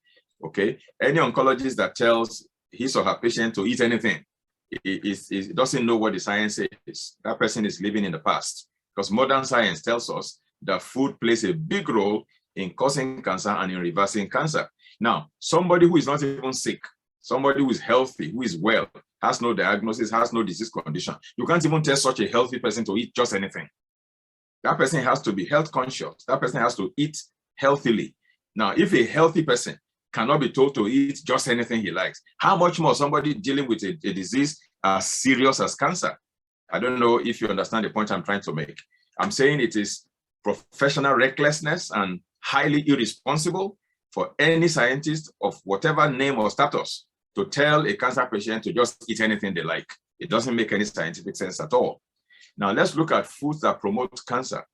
okay? Any oncologist that tells his or her patient to eat anything, it doesn't know what the science is. That person is living in the past, because modern science tells us that food plays a big role in causing cancer and in reversing cancer. Now, somebody who is not even sick, somebody who is healthy, who is well, has no diagnosis, has no disease condition, you can't even tell such a healthy person to eat just anything. That person has to be health conscious. That person has to eat healthily. Now, if a healthy person cannot be told to eat just anything he likes, how much more somebody dealing with a disease as serious as cancer? I don't know if you understand the point I'm trying to make. I'm saying it is professional recklessness and highly irresponsible for any scientist of whatever name or status to tell a cancer patient to just eat anything they like. It doesn't make any scientific sense at all. Now, let's look at foods that promote cancer.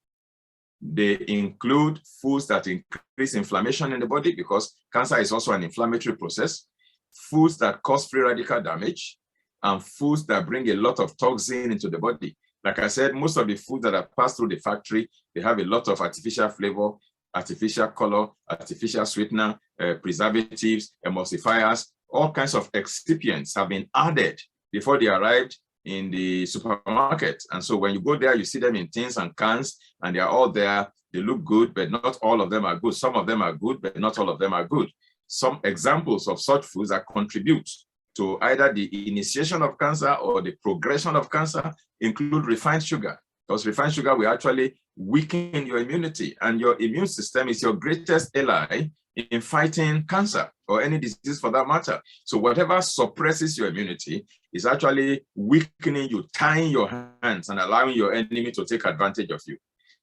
They include foods that increase inflammation in the body, because cancer is also an inflammatory process, foods that cause free radical damage, and foods that bring a lot of toxin into the body. Like I said, most of the foods that are passed through the factory, they have a lot of artificial flavor, artificial color, artificial sweetener, preservatives, emulsifiers, all kinds of excipients have been added before they arrived in the supermarket. And so when you go there, you see them in tins and cans, and they're all there. They look good, but not all of them are good. Some of them are good, but not all of them are good. Some examples of such foods that contribute to either the initiation of cancer or the progression of cancer include refined sugar, because refined sugar will actually weaken your immunity, and your immune system is your greatest ally in fighting cancer or any disease for that matter. So whatever suppresses your immunity is actually weakening you, tying your hands and allowing your enemy to take advantage of you.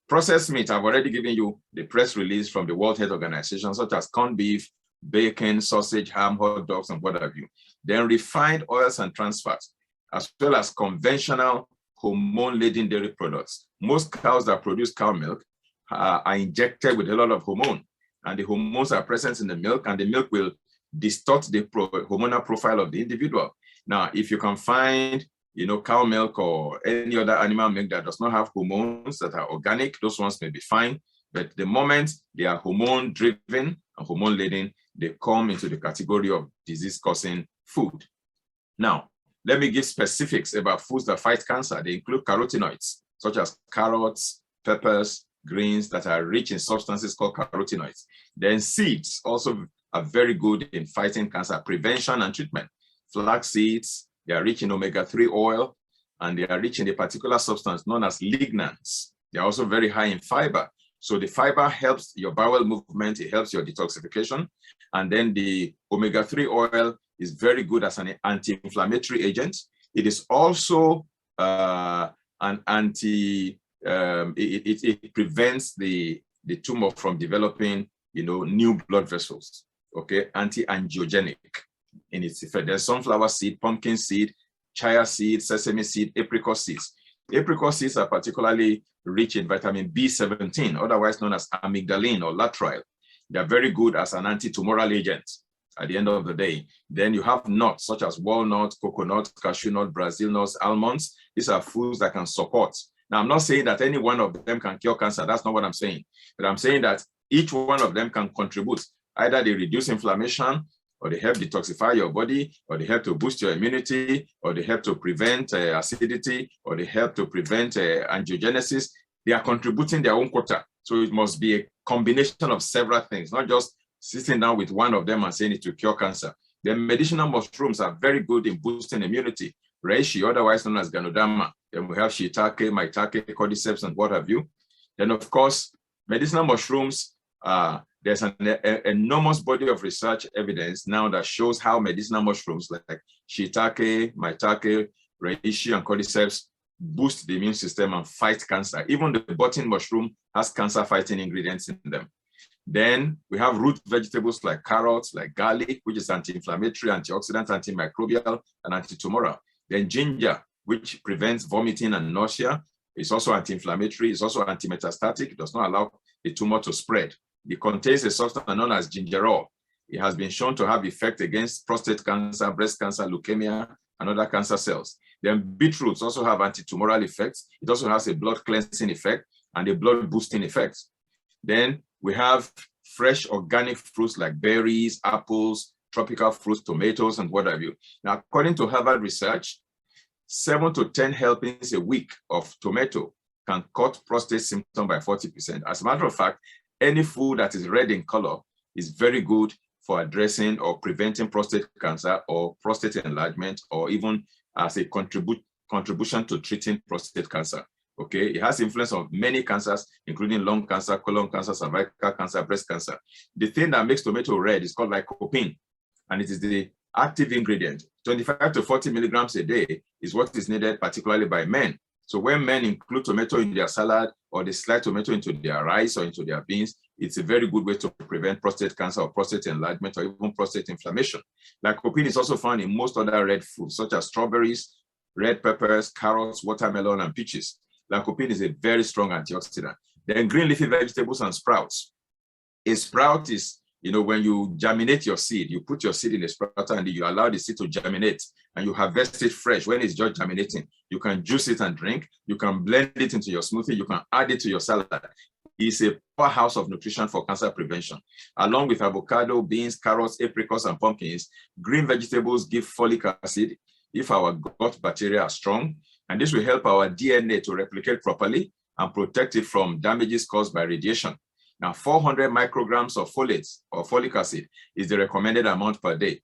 Processed meat, I've already given you the press release from the World Health Organization, such as corned beef, bacon, sausage, ham, hot dogs, and what have you. Then refined oils and trans fats, as well as conventional hormone-laden dairy products. Most cows that produce cow milk are injected with a lot of hormone, and the hormones are present in the milk, and the milk will distort the hormonal profile of the individual. Now, if you can find, cow milk or any other animal milk that does not have hormones that are organic, those ones may be fine. But the moment they are hormone-driven and hormone-laden, they come into the category of disease-causing food. Now, let me give specifics about foods that fight cancer. They include carotenoids, such as carrots, peppers, greens that are rich in substances called carotenoids. Then seeds also are very good in fighting cancer prevention and treatment. Flax seeds, they are rich in omega-3 oil, and they are rich in a particular substance known as lignans. They are also very high in fiber. So the fiber helps your bowel movement, it helps your detoxification. And then the omega-3 oil is very good as an anti-inflammatory agent. It is also an anti it prevents the tumor from developing, new blood vessels. Okay, anti-angiogenic in its effect. There's sunflower seed, pumpkin seed, chia seed, sesame seed, apricot seeds. Apricot seeds are particularly rich in vitamin B17, otherwise known as amygdalin or lateral. They're very good as an anti-tumoral agent at the end of the day. Then you have nuts such as walnuts, coconut, cashew nut, Brazil nuts, almonds. These are foods that can support. Now, I'm not saying that any one of them can cure cancer. That's not what I'm saying. But I'm saying that each one of them can contribute. Either they reduce inflammation, or they help detoxify your body, or they help to boost your immunity, or they help to prevent acidity, or they help to prevent angiogenesis. They are contributing their own quota. So it must be a combination of several things, not just sitting down with one of them and saying it will cure cancer. The medicinal mushrooms are very good in boosting immunity. Reishi, otherwise known as Ganoderma. Then we have shiitake, maitake, cordyceps, and what have you. Then, of course, medicinal mushrooms, there's an enormous body of research evidence now that shows how medicinal mushrooms like shiitake, maitake, reishi, and cordyceps boost the immune system and fight cancer. Even the button mushroom has cancer-fighting ingredients in them. Then we have root vegetables like carrots, like garlic, which is anti-inflammatory, antioxidant, antimicrobial, and anti-tumoral. Then ginger, which prevents vomiting and nausea. It's also anti-inflammatory. It's also anti-metastatic. It does not allow the tumor to spread. It contains a substance known as gingerol. It has been shown to have effect against prostate cancer, breast cancer, leukemia, and other cancer cells. Then beetroots also have anti-tumoral effects. It also has a blood cleansing effect and a blood boosting effect. Then we have fresh organic fruits like berries, apples, tropical fruits, tomatoes, and what have you. Now, according to Harvard research, 7 to 10 helpings a week of tomato can cut prostate symptoms by 40%. As a matter of fact, any food that is red in color is very good for addressing or preventing prostate cancer or prostate enlargement, or even as a contribution to treating prostate cancer. Okay, it has influence on many cancers, including lung cancer, colon cancer, cervical cancer, breast cancer. The thing that makes tomato red is called lycopene, and it is the active ingredient. 25 to 40 milligrams a day is what is needed, particularly by men. So when men include tomato in their salad, or they slide tomato into their rice or into their beans, it's a very good way to prevent prostate cancer or prostate enlargement or even prostate inflammation. Lycopene is also found in most other red foods, such as strawberries, red peppers, carrots, watermelon, and peaches. Lycopene is a very strong antioxidant. Then green leafy vegetables and sprouts. A sprout is, when you germinate your seed, you put your seed in a sprouter and you allow the seed to germinate and you harvest it fresh. When it's just germinating, you can juice it and drink. You can blend it into your smoothie. You can add it to your salad. It's a powerhouse of nutrition for cancer prevention. Along with avocado, beans, carrots, apricots, and pumpkins, green vegetables give folic acid if our gut bacteria are strong. And this will help our DNA to replicate properly and protect it from damages caused by radiation. Now, 400 micrograms of folate or folic acid is the recommended amount per day.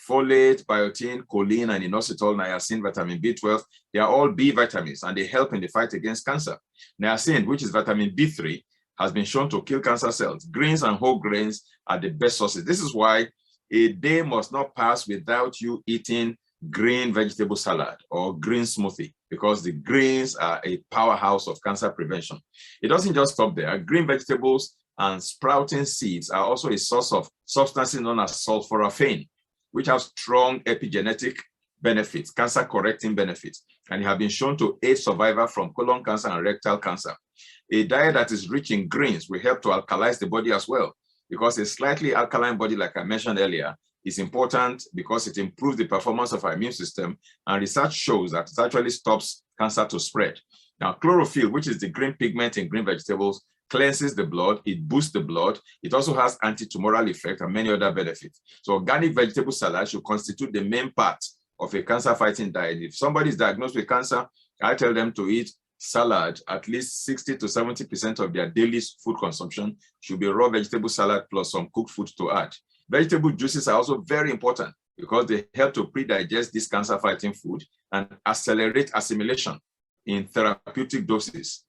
Folate, biotin, choline, and inositol, niacin, vitamin B12, they are all B vitamins and they help in the fight against cancer. Niacin, which is vitamin B3, has been shown to kill cancer cells. Greens and whole grains are the best sources. This is why a day must not pass without you eating green vegetable salad or green smoothie, because the greens are a powerhouse of cancer prevention. It doesn't just stop there. Green vegetables and sprouting seeds are also a source of substances known as sulforaphane, which have strong epigenetic benefits, cancer correcting benefits, and have been shown to aid survival from colon cancer and rectal cancer. A diet that is rich in greens will help to alkalize the body as well, because a slightly alkaline body, like I mentioned earlier, is important because it improves the performance of our immune system, and research shows that it actually stops cancer to spread. Now, chlorophyll, which is the green pigment in green vegetables, cleanses the blood, it boosts the blood, it also has anti-tumoral effect and many other benefits. So organic vegetable salad should constitute the main part of a cancer-fighting diet. If somebody is diagnosed with cancer, I tell them to eat salad. At least 60 to 70% of their daily food consumption should be raw vegetable salad plus some cooked food to add. Vegetable juices are also very important because they help to pre-digest this cancer-fighting food and accelerate assimilation in therapeutic doses,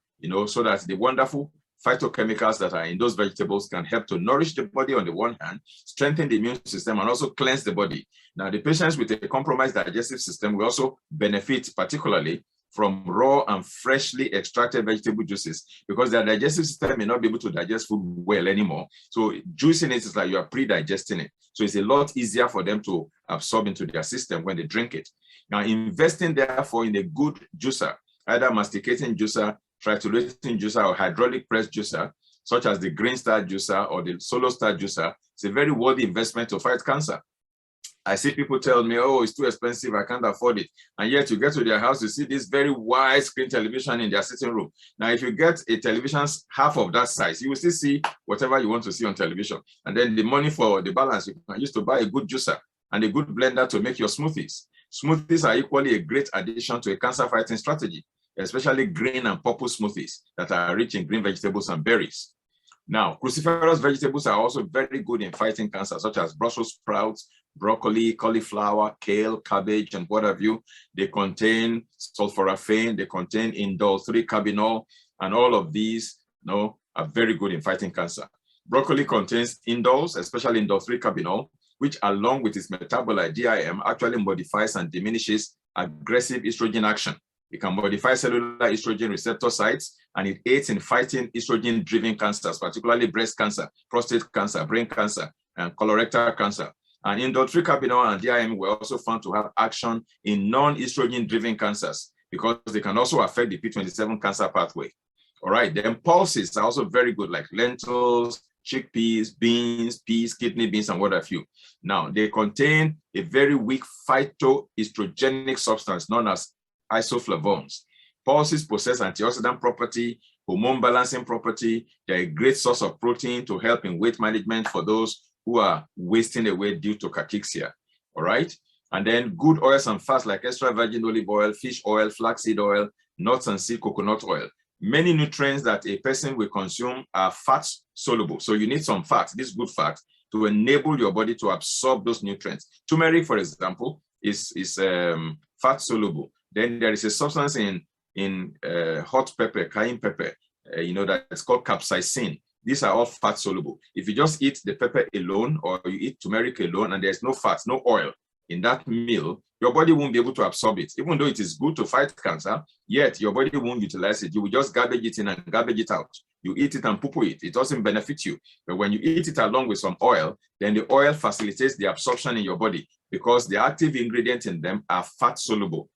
so that the wonderful phytochemicals that are in those vegetables can help to nourish the body on the one hand, strengthen the immune system, and also cleanse the body. Now, the patients with a compromised digestive system will also benefit particularly from raw and freshly extracted vegetable juices, because their digestive system may not be able to digest food well anymore. So juicing it is like you are pre-digesting it. So it's a lot easier for them to absorb into their system when they drink it. Now, investing therefore in a good juicer, either masticating juicer, triturating juicer, or hydraulic press juicer, such as the Green Star juicer or the Solo Star juicer, it's a very worthy investment to fight cancer. I see people tell me, oh, it's too expensive, I can't afford it. And yet you get to their house, you see this very wide screen television in their sitting room. Now, if you get a television half of that size, you will still see whatever you want to see on television. And then the money for the balance, you can use to buy a good juicer and a good blender to make your smoothies. Smoothies are equally a great addition to a cancer fighting strategy, especially green and purple smoothies that are rich in green vegetables and berries. Now, cruciferous vegetables are also very good in fighting cancer, such as Brussels sprouts, broccoli, cauliflower, kale, cabbage, and what have you. They contain sulforaphane, they contain indole 3-carbinol, and all of these, are very good in fighting cancer. Broccoli contains indoles, especially indole 3-carbinol, which along with its metabolite DIM actually modifies and diminishes aggressive estrogen action. It can modify cellular estrogen receptor sites, and it aids in fighting estrogen-driven cancers, particularly breast cancer, prostate cancer, brain cancer, and colorectal cancer. And indole 3-carbinol and DIM were also found to have action in non-estrogen-driven cancers because they can also affect the P27 cancer pathway. All right, then pulses are also very good, like lentils, chickpeas, beans, peas, kidney beans, and what have you. Now, they contain a very weak phytoestrogenic substance known as isoflavones. Pulses possess antioxidant property, hormone balancing property. They're a great source of protein to help in weight management for those who are wasting away due to cachexia. All right. And then good oils and fats like extra virgin olive oil, fish oil, flaxseed oil, nuts and seed coconut oil. Many nutrients that a person will consume are fat soluble. So you need some fat, this good fat, to enable your body to absorb those nutrients. Turmeric, for example, is fat soluble. Then there is a substance in hot pepper, cayenne pepper, that it's called capsaicin. These are all fat soluble. If you just eat the pepper alone or you eat turmeric alone and there's no fat, no oil in that meal, your body won't be able to absorb it. Even though it is good to fight cancer, yet your body won't utilize it. You will just garbage it in and garbage it out. You eat it and poo-poo it. It doesn't benefit you. But when you eat it along with some oil, then the oil facilitates the absorption in your body because the active ingredient in them are fat soluble.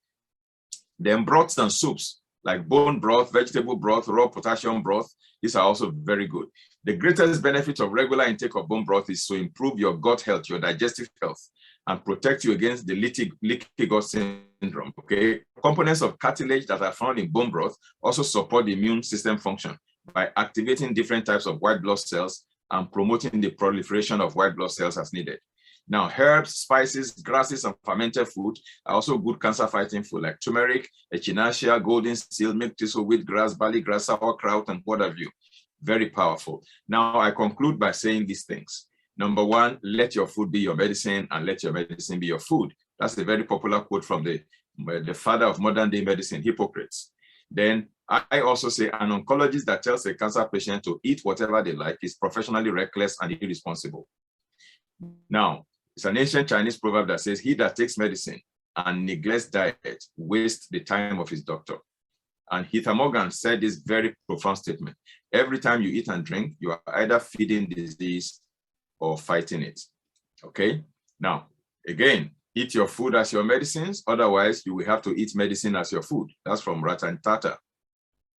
Then broths and soups like bone broth, vegetable broth, raw potassium broth, these are also very good. The greatest benefit of regular intake of bone broth is to improve your gut health, your digestive health, and protect you against the leaky gut syndrome, okay? Components of cartilage that are found in bone broth also support the immune system function by activating different types of white blood cells and promoting the proliferation of white blood cells as needed. Now, herbs, spices, grasses, and fermented food are also good cancer-fighting food, like turmeric, echinacea, golden seal, milk thistle, wheatgrass, barley grass, sauerkraut, and what have you. Very powerful. Now, I conclude by saying these things. Number one, let your food be your medicine, and let your medicine be your food. That's a very popular quote from the father of modern-day medicine, Hippocrates. Then I also say an oncologist that tells a cancer patient to eat whatever they like is professionally reckless and irresponsible. Now, it's an ancient Chinese proverb that says, he that takes medicine and neglects diet wastes the time of his doctor. And Heather Morgan said this very profound statement. Every time you eat and drink, you are either feeding disease or fighting it. Okay? Now, again, eat your food as your medicines. Otherwise, you will have to eat medicine as your food. That's from Ratan Tata.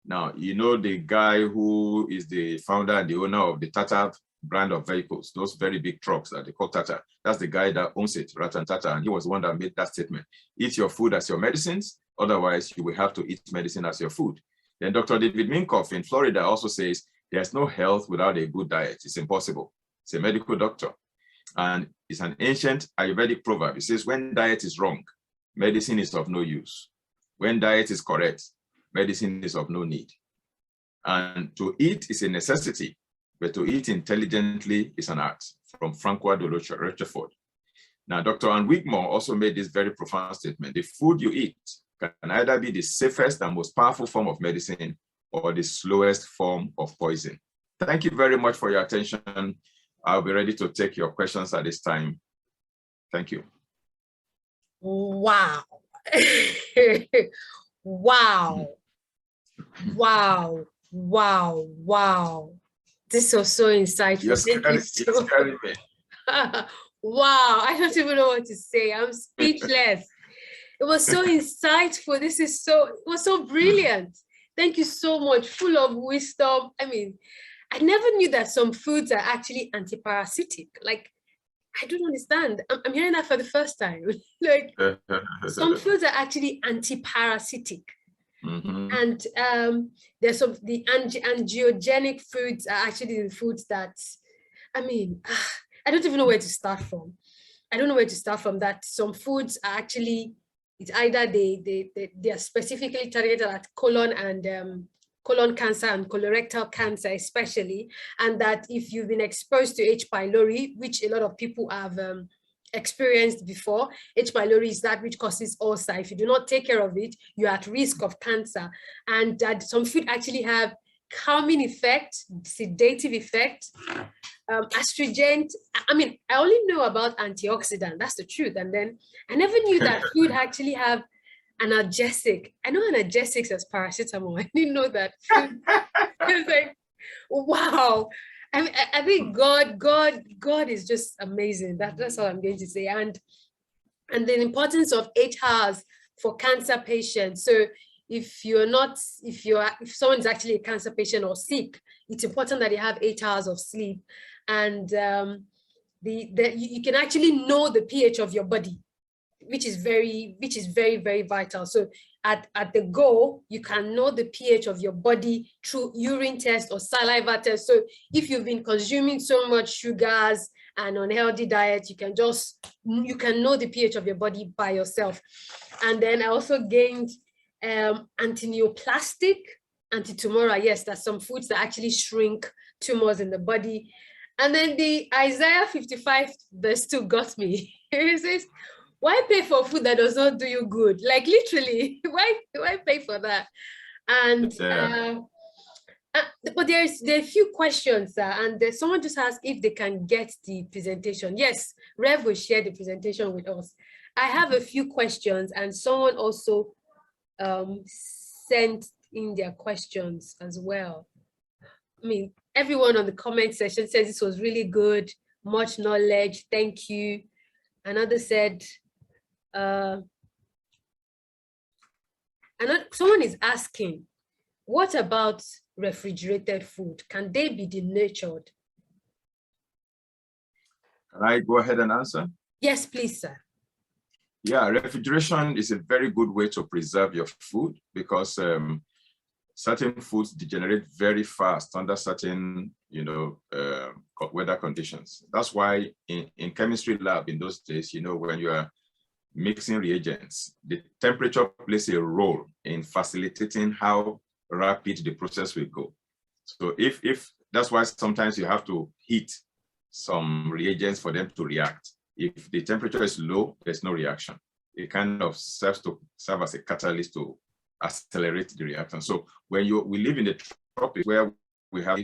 Now, you know the guy who is the founder and the owner of the Tata brand of vehicles, those very big trucks that they call Tata. That's the guy that owns it, Ratan Tata, and he was the one that made that statement. Eat your food as your medicines, otherwise you will have to eat medicine as your food. Then Dr. David Minkoff in Florida also says, there's no health without a good diet. It's impossible. It's a medical doctor. And it's an ancient Ayurvedic proverb. It says, when diet is wrong, medicine is of no use. When diet is correct, medicine is of no need. And to eat is a necessity, but to eat intelligently is an art, from Francois de Rochefort. Now, Dr. Anne Wigmore also made this very profound statement. The food you eat can either be the safest and most powerful form of medicine or the slowest form of poison. Thank you very much for your attention. I'll be ready to take your questions at this time. Thank you. Wow. Wow. Wow. Wow. Wow. This was so insightful. Thank you so much. Wow. I don't even know what to say. I'm speechless. It was so insightful. It was so brilliant. Thank you so much. Full of wisdom. I mean, I never knew that some foods are actually anti-parasitic. Like, I don't understand. I'm hearing that for the first time. Like, some foods are actually anti-parasitic. And there's the angiogenic foods are actually the foods that, I mean, I don't even know where to start from. I don't know where to start from. That some foods are actually, it's either they are specifically targeted at colon and colon cancer and colorectal cancer especially, and that if you've been exposed to H. pylori, which a lot of people have experienced before, H. pylori is that which causes ulcer. If you do not take care of it, you're at risk of cancer. And that some food actually have calming effect, sedative effect, astringent. I mean, I only know about antioxidant, that's the truth. And then I never knew that food actually have analgesic. I know analgesics as paracetamol. I didn't know that. It's like, wow. I think God is just amazing. That's all I'm going to say. And the importance of 8 hours for cancer patients. So if someone's actually a cancer patient or sick, it's important that you have 8 hours of sleep. And you can actually know the pH of your body, which is very, very vital. So at the go, you can know the pH of your body through urine test or saliva test. So if you've been consuming so much sugars and unhealthy diet, you can know the pH of your body by yourself. And then I also gained anti-neoplastic, anti-tumoral. Yes, there's some foods that actually shrink tumors in the body. And then the Isaiah 55 verse 2 got me. It says, why pay for food that does not do you good? Like literally, why pay for that? And but there are a few questions, and someone just asked if they can get the presentation. Yes, Rev will share the presentation with us. I have a few questions, and someone also sent in their questions as well. I mean, everyone on the comment section says this was really good, much knowledge, thank you. Another said, someone is asking, what about refrigerated food? Can they be denatured? Can I go ahead and answer? Yes, please, sir. Yeah, refrigeration is a very good way to preserve your food because certain foods degenerate very fast under certain, weather conditions. That's why in chemistry lab in those days, when you are mixing reagents, the temperature plays a role in facilitating how rapid the process will go. So if that's why sometimes you have to heat some reagents for them to react. If the temperature is low, there's no reaction. It kind of serve as a catalyst to accelerate the reaction. So when we live in the tropics where we have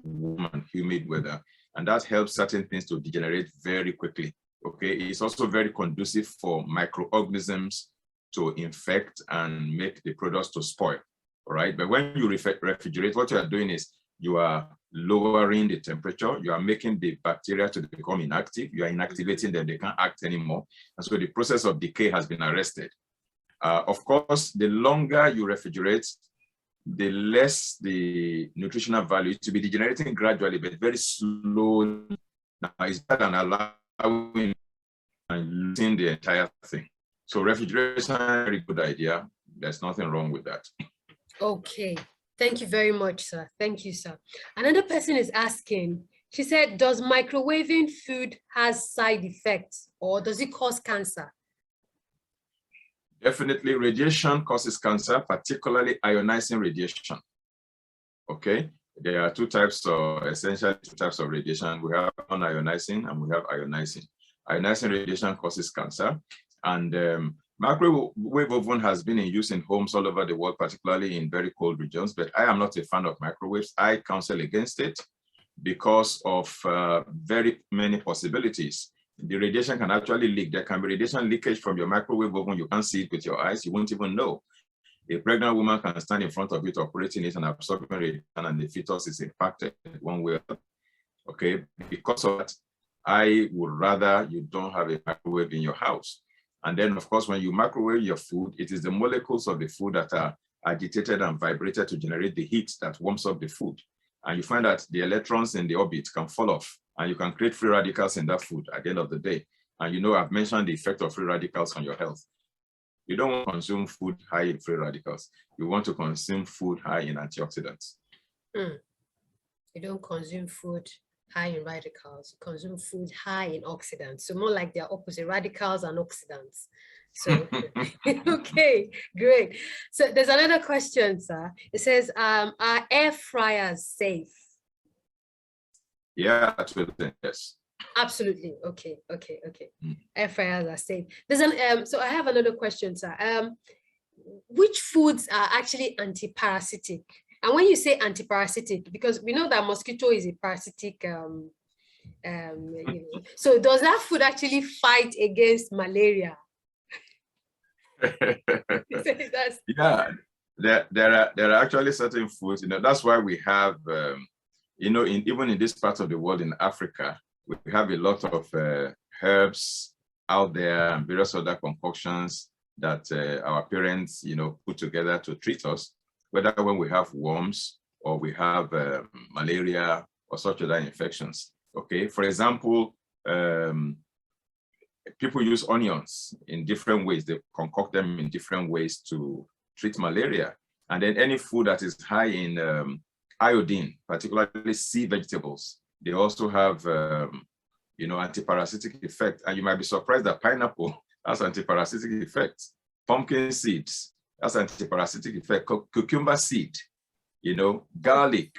warm and humid weather, and that helps certain things to degenerate very quickly. Okay, it's also very conducive for microorganisms to infect and make the products to spoil. All right, but when you refrigerate, what you are doing is you are lowering the temperature, you are making the bacteria to become inactive, you are inactivating them, they can't act anymore. And so the process of decay has been arrested. Of course, the longer you refrigerate, the less the nutritional value to be degenerating gradually, but very slowly. Now, it's better than allowing and losing the entire thing. So refrigeration is a very good idea. There's nothing wrong with that. Okay. Thank you very much, sir. Thank you, sir. Another person is asking, she said, does microwaving food has side effects or does it cause cancer? Definitely, radiation causes cancer, particularly ionizing radiation. Okay, there are essentially two types of radiation. We have non-ionizing and we have ionizing. Ionizing radiation causes cancer, and microwave oven has been in use in homes all over the world, particularly in very cold regions, but I am not a fan of microwaves. I counsel against it because of very many possibilities. The radiation can actually leak. There can be radiation leakage from your microwave oven. You can't see it with your eyes. You won't even know. A pregnant woman can stand in front of it, operating it and absorbing it, and the fetus is impacted one way or the other. Okay, because of that, I would rather you don't have a microwave in your house. And then, of course, when you microwave your food, it is the molecules of the food that are agitated and vibrated to generate the heat that warms up the food. And you find that the electrons in the orbit can fall off, and you can create free radicals in that food at the end of the day. And you know, I've mentioned the effect of free radicals on your health. You don't want to consume food high in free radicals. You want to consume food high in antioxidants. You don't consume food high in radicals, you consume food high in oxidants. So more like they're opposite, radicals and oxidants. So, okay, great. So there's another question, sir. It says, are air fryers safe? Yeah, absolutely, yes. Absolutely. Okay. Air fryers are safe. There's an so I have another question, sir. Which foods are actually anti-parasitic? And when you say anti-parasitic, because we know that mosquito is a parasitic, you know, so does that food actually fight against malaria? Yeah, there are actually certain foods, you know, that's why we have, you know, even in this part of the world, in Africa, we have a lot of herbs out there and various other concoctions that our parents, you know, put together to treat us, whether when we have worms or we have malaria or such other infections. Okay, for example, people use onions in different ways. They concoct them in different ways to treat malaria. And then any food that is high in iodine, particularly sea vegetables, they also have, you know, antiparasitic effect. And you might be surprised that pineapple has antiparasitic effect. Pumpkin seeds, that's antiparasitic effect. Cucumber seed, you know, garlic,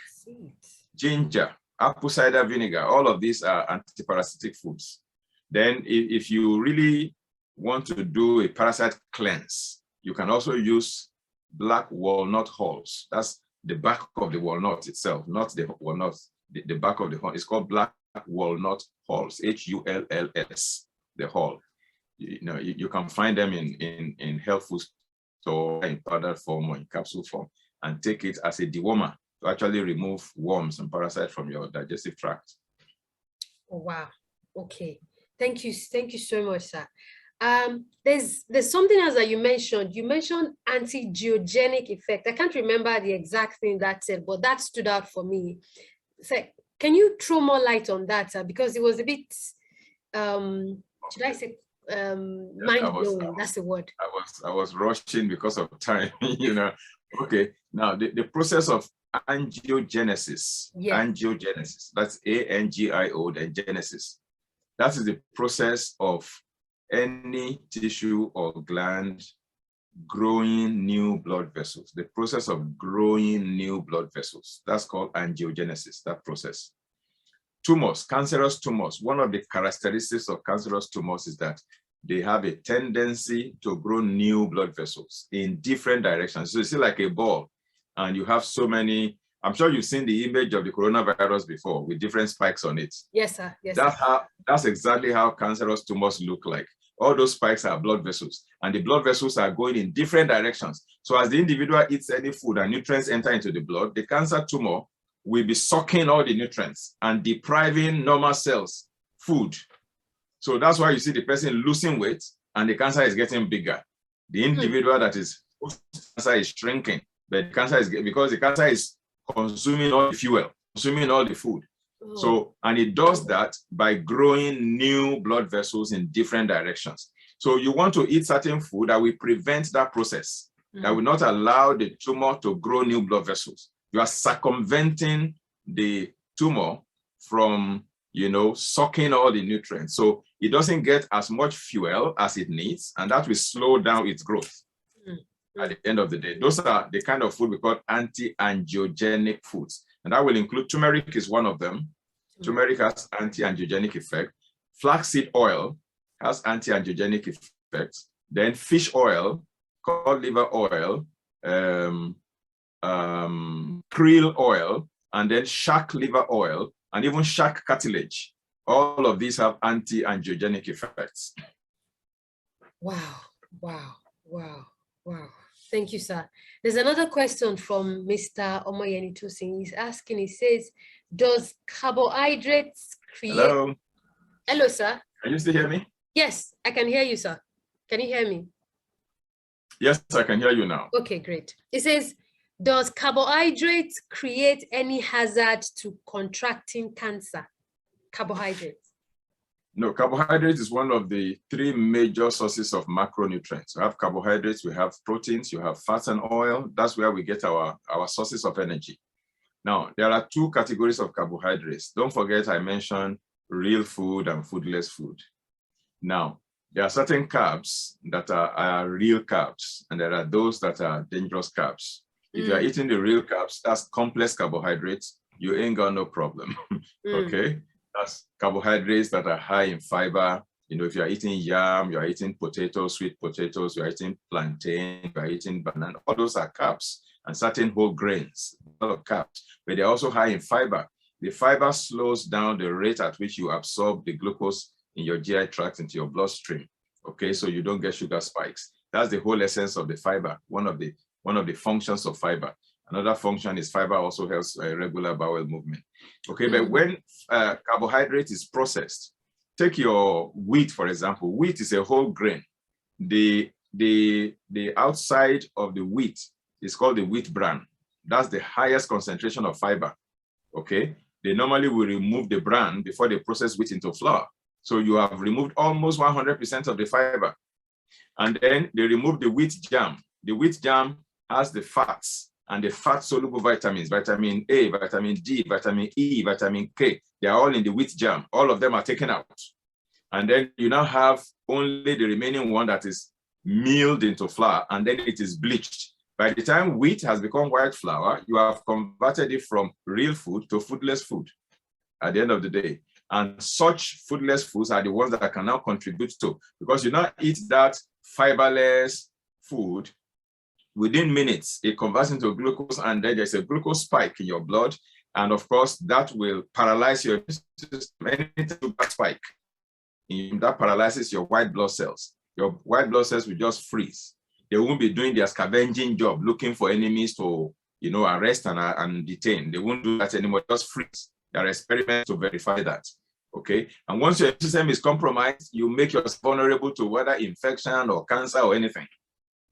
ginger, apple cider vinegar, all of these are antiparasitic foods. Then if you really want to do a parasite cleanse, you can also use black walnut hulls. That's the back of the walnut itself, not the walnut, the back of the hull. It's called black walnut hulls, Hulls, the hull. You know, you can find them in health food store, in powder form or in capsule form, and take it as a dewormer to actually remove worms and parasites from your digestive tract. Oh, wow. Okay. Thank you so much, sir. There's something else that you mentioned. You mentioned anti-geogenic effect. I can't remember the exact thing that said, but that stood out for me. So, can you throw more light on that, sir? Because it was a bit, should I say, mind-blowing? That's the word. I was rushing because of time, you know. Okay, now the process of angiogenesis, angiogenesis, that's A-N-G-I-O, then genesis. That is the process of any tissue or gland growing new blood vessels. The process of growing new blood vessels. That's called angiogenesis, that process. Tumors, cancerous tumors. One of the characteristics of cancerous tumors is that they have a tendency to grow new blood vessels in different directions. So you see like a ball, and you have so many. I'm sure you've seen the image of the coronavirus before with different spikes on it. Yes, sir. Yes, that's exactly how cancerous tumors look like. All those spikes are blood vessels, and the blood vessels are going in different directions. So as the individual eats any food and nutrients enter into the blood, the cancer tumor will be sucking all the nutrients and depriving normal cells food. So that's why you see the person losing weight and the cancer is getting bigger. The individual that is cancer is shrinking, but the cancer is because the cancer is consuming all the fuel, consuming all the food. So, and it does that by growing new blood vessels in different directions. So you want to eat certain food that will prevent that process, that will not allow the tumor to grow new blood vessels. You are circumventing the tumor from, you know, sucking all the nutrients. So it doesn't get as much fuel as it needs, and that will slow down its growth. At the end of the day, those are the kind of food we call anti-angiogenic foods. And that will include turmeric is one of them. Turmeric has anti-angiogenic effect. Flaxseed oil has anti-angiogenic effects. Then fish oil, cod liver oil, krill oil, and then shark liver oil, and even shark cartilage. All of these have anti-angiogenic effects. Wow, wow, wow, wow. Thank you, sir. There's another question from Mr. Omoyeni Tosin. He's asking, he says, does carbohydrates create... Hello? Hello, sir. Can you still hear me? Yes, I can hear you, sir. Can you hear me? Yes, I can hear you now. Okay, great. It says, does carbohydrates create any hazard to contracting cancer? Carbohydrates. No, carbohydrates is one of the three major sources of macronutrients. We have carbohydrates, we have proteins, you have fats and oil. That's where we get our sources of energy. Now, there are two categories of carbohydrates. Don't forget I mentioned real food and foodless food. Now, there are certain carbs that are real carbs, and there are those that are dangerous carbs. If you're eating the real carbs, that's complex carbohydrates, you ain't got no problem, okay? That's carbohydrates that are high in fiber. You know, if you're eating yam, you're eating potatoes, sweet potatoes, you're eating plantain, you're eating banana, all those are carbs, and certain whole grains, a lot of carbs, but they're also high in fiber. The fiber slows down the rate at which you absorb the glucose in your GI tract into your bloodstream, okay? So you don't get sugar spikes. That's the whole essence of the fiber, one of the functions of fiber. Another function is fiber also helps regular bowel movement. Okay, but when carbohydrate is processed, take your wheat, for example. Wheat is a whole grain. The outside of the wheat is called the wheat bran. That's the highest concentration of fiber, okay? They normally will remove the bran before they process wheat into flour. So you have removed almost 100% of the fiber. And then they remove the wheat germ. The wheat germ has the fats and the fat-soluble vitamins, vitamin A, vitamin D, vitamin E, vitamin K. They are all in the wheat germ. All of them are taken out. And then you now have only the remaining one that is milled into flour, and then it is bleached. By the time wheat has become white flour, you have converted it from real food to foodless food at the end of the day. And such foodless foods are the ones that I can now contribute to, because you now eat that fiberless food. Within minutes, it converts into glucose, and then there's a glucose spike in your blood. And of course, that will paralyze your system. Anything to that spike, that paralyzes your white blood cells. Your white blood cells will just freeze. They won't be doing their scavenging job, looking for enemies to, you know, arrest and detain. They won't do that anymore, just freeze. There are experiments to verify that, okay? And once your system is compromised, you make yourself vulnerable to whether infection or cancer or anything.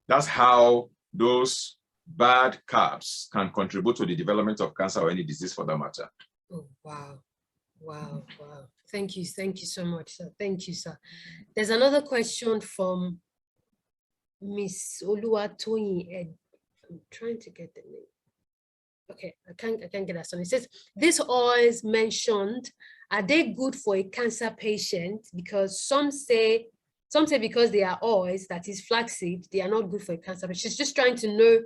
That's how those bad carbs can contribute to the development of cancer or any disease for that matter. Oh, wow. Wow, wow. Thank you so much, sir. Thank you, sir. There's another question from Miss Oluwatoyin. I'm trying to get the name. Okay, I can't get that. So it says, these oils mentioned, are they good for a cancer patient? Because some say because they are oils, that is flaxseed, they are not good for a cancer patient. She's just trying to know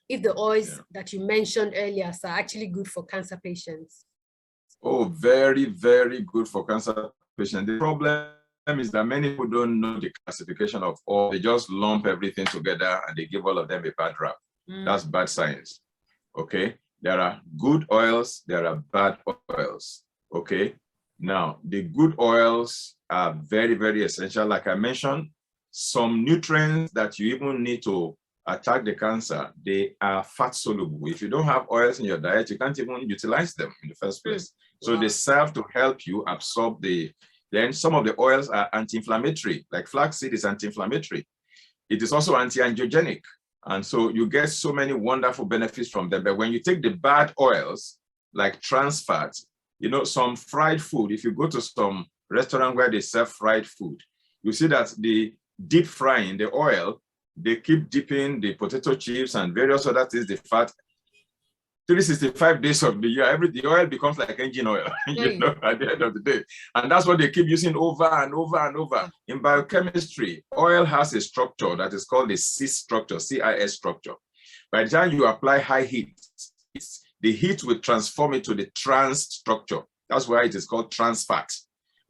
if the oils that you mentioned earlier are actually good for cancer patients. Oh, very, very good for cancer patients. The problem is that many people don't know the classification of oil. They just lump everything together and they give all of them a bad rap. That's bad science, okay? There are good oils, there are bad oils, okay? Now, the good oils are very, very essential. Like I mentioned, some nutrients that you even need to attack the cancer, they are fat soluble. If you don't have oils in your diet, you can't even utilize them in the first place. So they serve to help you absorb then some of the oils are anti-inflammatory, like flaxseed is anti-inflammatory. It is also anti-angiogenic. And so you get so many wonderful benefits from them. But when you take the bad oils, like trans fat, you know, some fried food, if you go to some restaurant where they serve fried food, you see that the deep frying, the oil, they keep dipping the potato chips and various other things, the fat. 365 days of the year, the oil becomes like engine oil, you know, at the end of the day. And that's what they keep using over and over and over. In biochemistry, oil has a structure that is called the CIS structure, CIS structure. By the time you apply high heat, the heat will transform it to the trans structure. That's why it is called trans fat.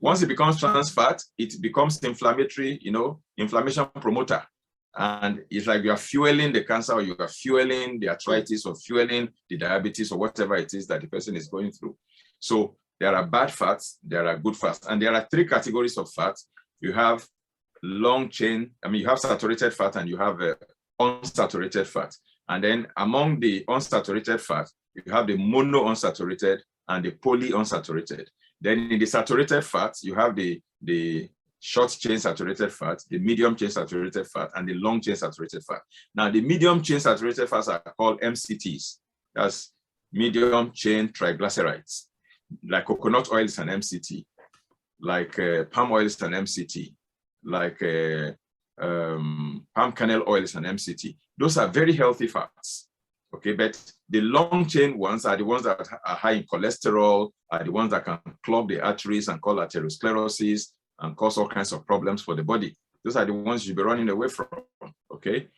Once it becomes trans fat, it becomes inflammatory, you know, inflammation promoter. And it's like you are fueling the cancer, or you are fueling the arthritis, or fueling the diabetes, or whatever it is that the person is going through. So there are bad fats, there are good fats, and there are three categories of fats. You have long chain, I mean, you have saturated fat and you have unsaturated fat. And then among the unsaturated fat, you have the monounsaturated and the polyunsaturated. Then in the saturated fats, you have the short chain saturated fat, the medium chain saturated fat, and the long chain saturated fat. Now, the medium chain saturated fats are called MCTs. That's medium chain triglycerides. Like coconut oil is an MCT, like palm oil is an MCT, like palm kernel oil is an MCT. Those are very healthy fats. Okay, but the long chain ones are the ones that are high in cholesterol, are the ones that can clog the arteries and cause atherosclerosis and cause all kinds of problems for the body. Those are the ones you'll be running away from, okay?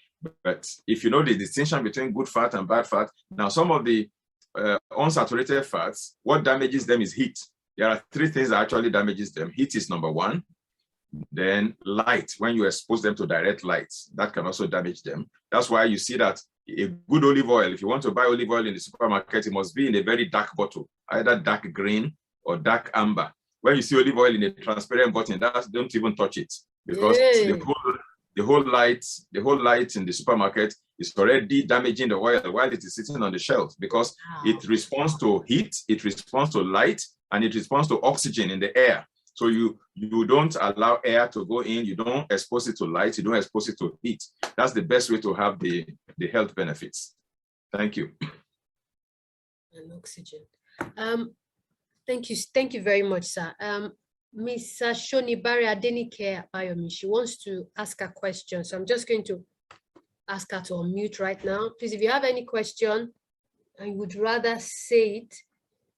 But if you know the distinction between good fat and bad fat, now some of the unsaturated fats, what damages them is heat. There are three things that actually damages them. Heat is number one. Then light, when you expose them to direct light, that can also damage them. That's why you see that a good olive oil, if you want to buy olive oil in the supermarket, it must be in a very dark bottle, either dark green or dark amber. When you see olive oil in a transparent bottle, don't even touch it, because the whole light in the supermarket is already damaging the oil while it is sitting on the shelf, because it responds to heat, it responds to light, and it responds to oxygen in the air. So you don't allow air to go in, you don't expose it to light, you don't expose it to heat. That's the best way to have the health benefits. Thank you. And oxygen. Thank you very much, sir. Ms. Shonibare Adenike Abayomi, she wants to ask a question. So I'm just going to ask her to unmute right now. Please, if you have any question and you would rather say it,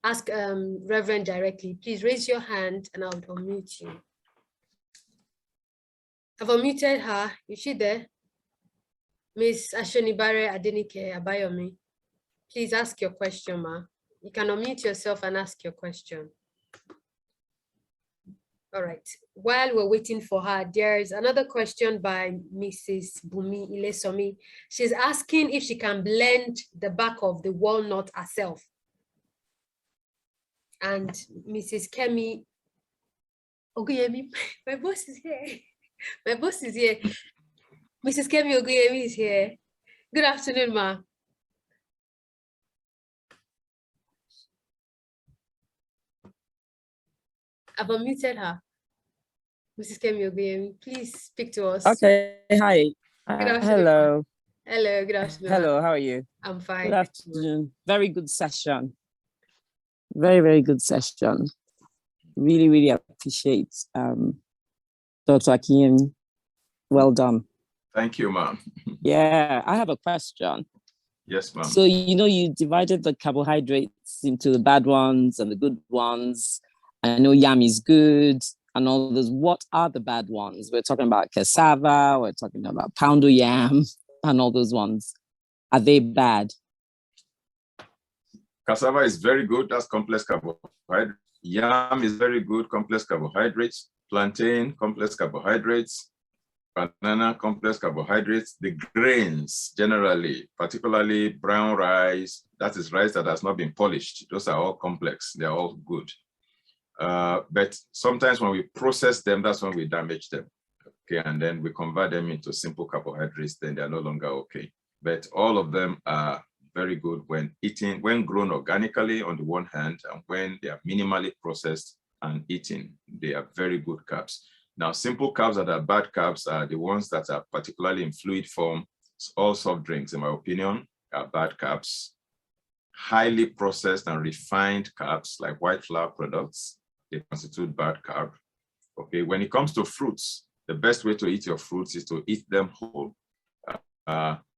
ask Reverend directly, please raise your hand and I'll unmute you. I've unmuted her. Is she there? Ms. Ashonibare Adenike Abayomi, please ask your question, ma. You can unmute yourself and ask your question. All right. While we're waiting for her, there is another question by Mrs. Bumi Ilesomi. She's asking if she can blend the back of the walnut herself. And Mrs. Kemi Oguyemi, my boss is here. My boss is here. Mrs. Kemi Oguyemi is here. Good afternoon, ma. I've unmuted her. Mrs. Kemi Oguyemi, please speak to us. Okay, hi. Good afternoon. Hello. Hello, good afternoon. Hello, how are you? I'm fine. Good afternoon. Very good session. Very, very good session. Really, really appreciate Dr. Akinyemi. Well done. Thank you, ma'am. Yeah, I have a question. Yes, ma'am. So, you divided the carbohydrates into the bad ones and the good ones. I know yam is good and all those. What are the bad ones? We're talking about cassava, we're talking about poundo yam and all those ones. Are they bad? Cassava is very good. That's complex carbohydrate. Yam is very good, complex carbohydrates. Plantain, complex carbohydrates. Banana, complex carbohydrates. The grains, generally, particularly brown rice, that is rice that has not been polished. Those are all complex. They're all good. But sometimes when we process them, that's when we damage them. Okay, and then we convert them into simple carbohydrates, then they're no longer okay. But all of them are very good when eaten, when grown organically on the one hand, and when they are minimally processed and eaten, they are very good carbs. Now, simple carbs that are bad carbs are the ones that are particularly in fluid form. All soft drinks, in my opinion, are bad carbs. Highly processed and refined carbs like white flour products, they constitute bad carb. Okay, when it comes to fruits, the best way to eat your fruits is to eat them whole.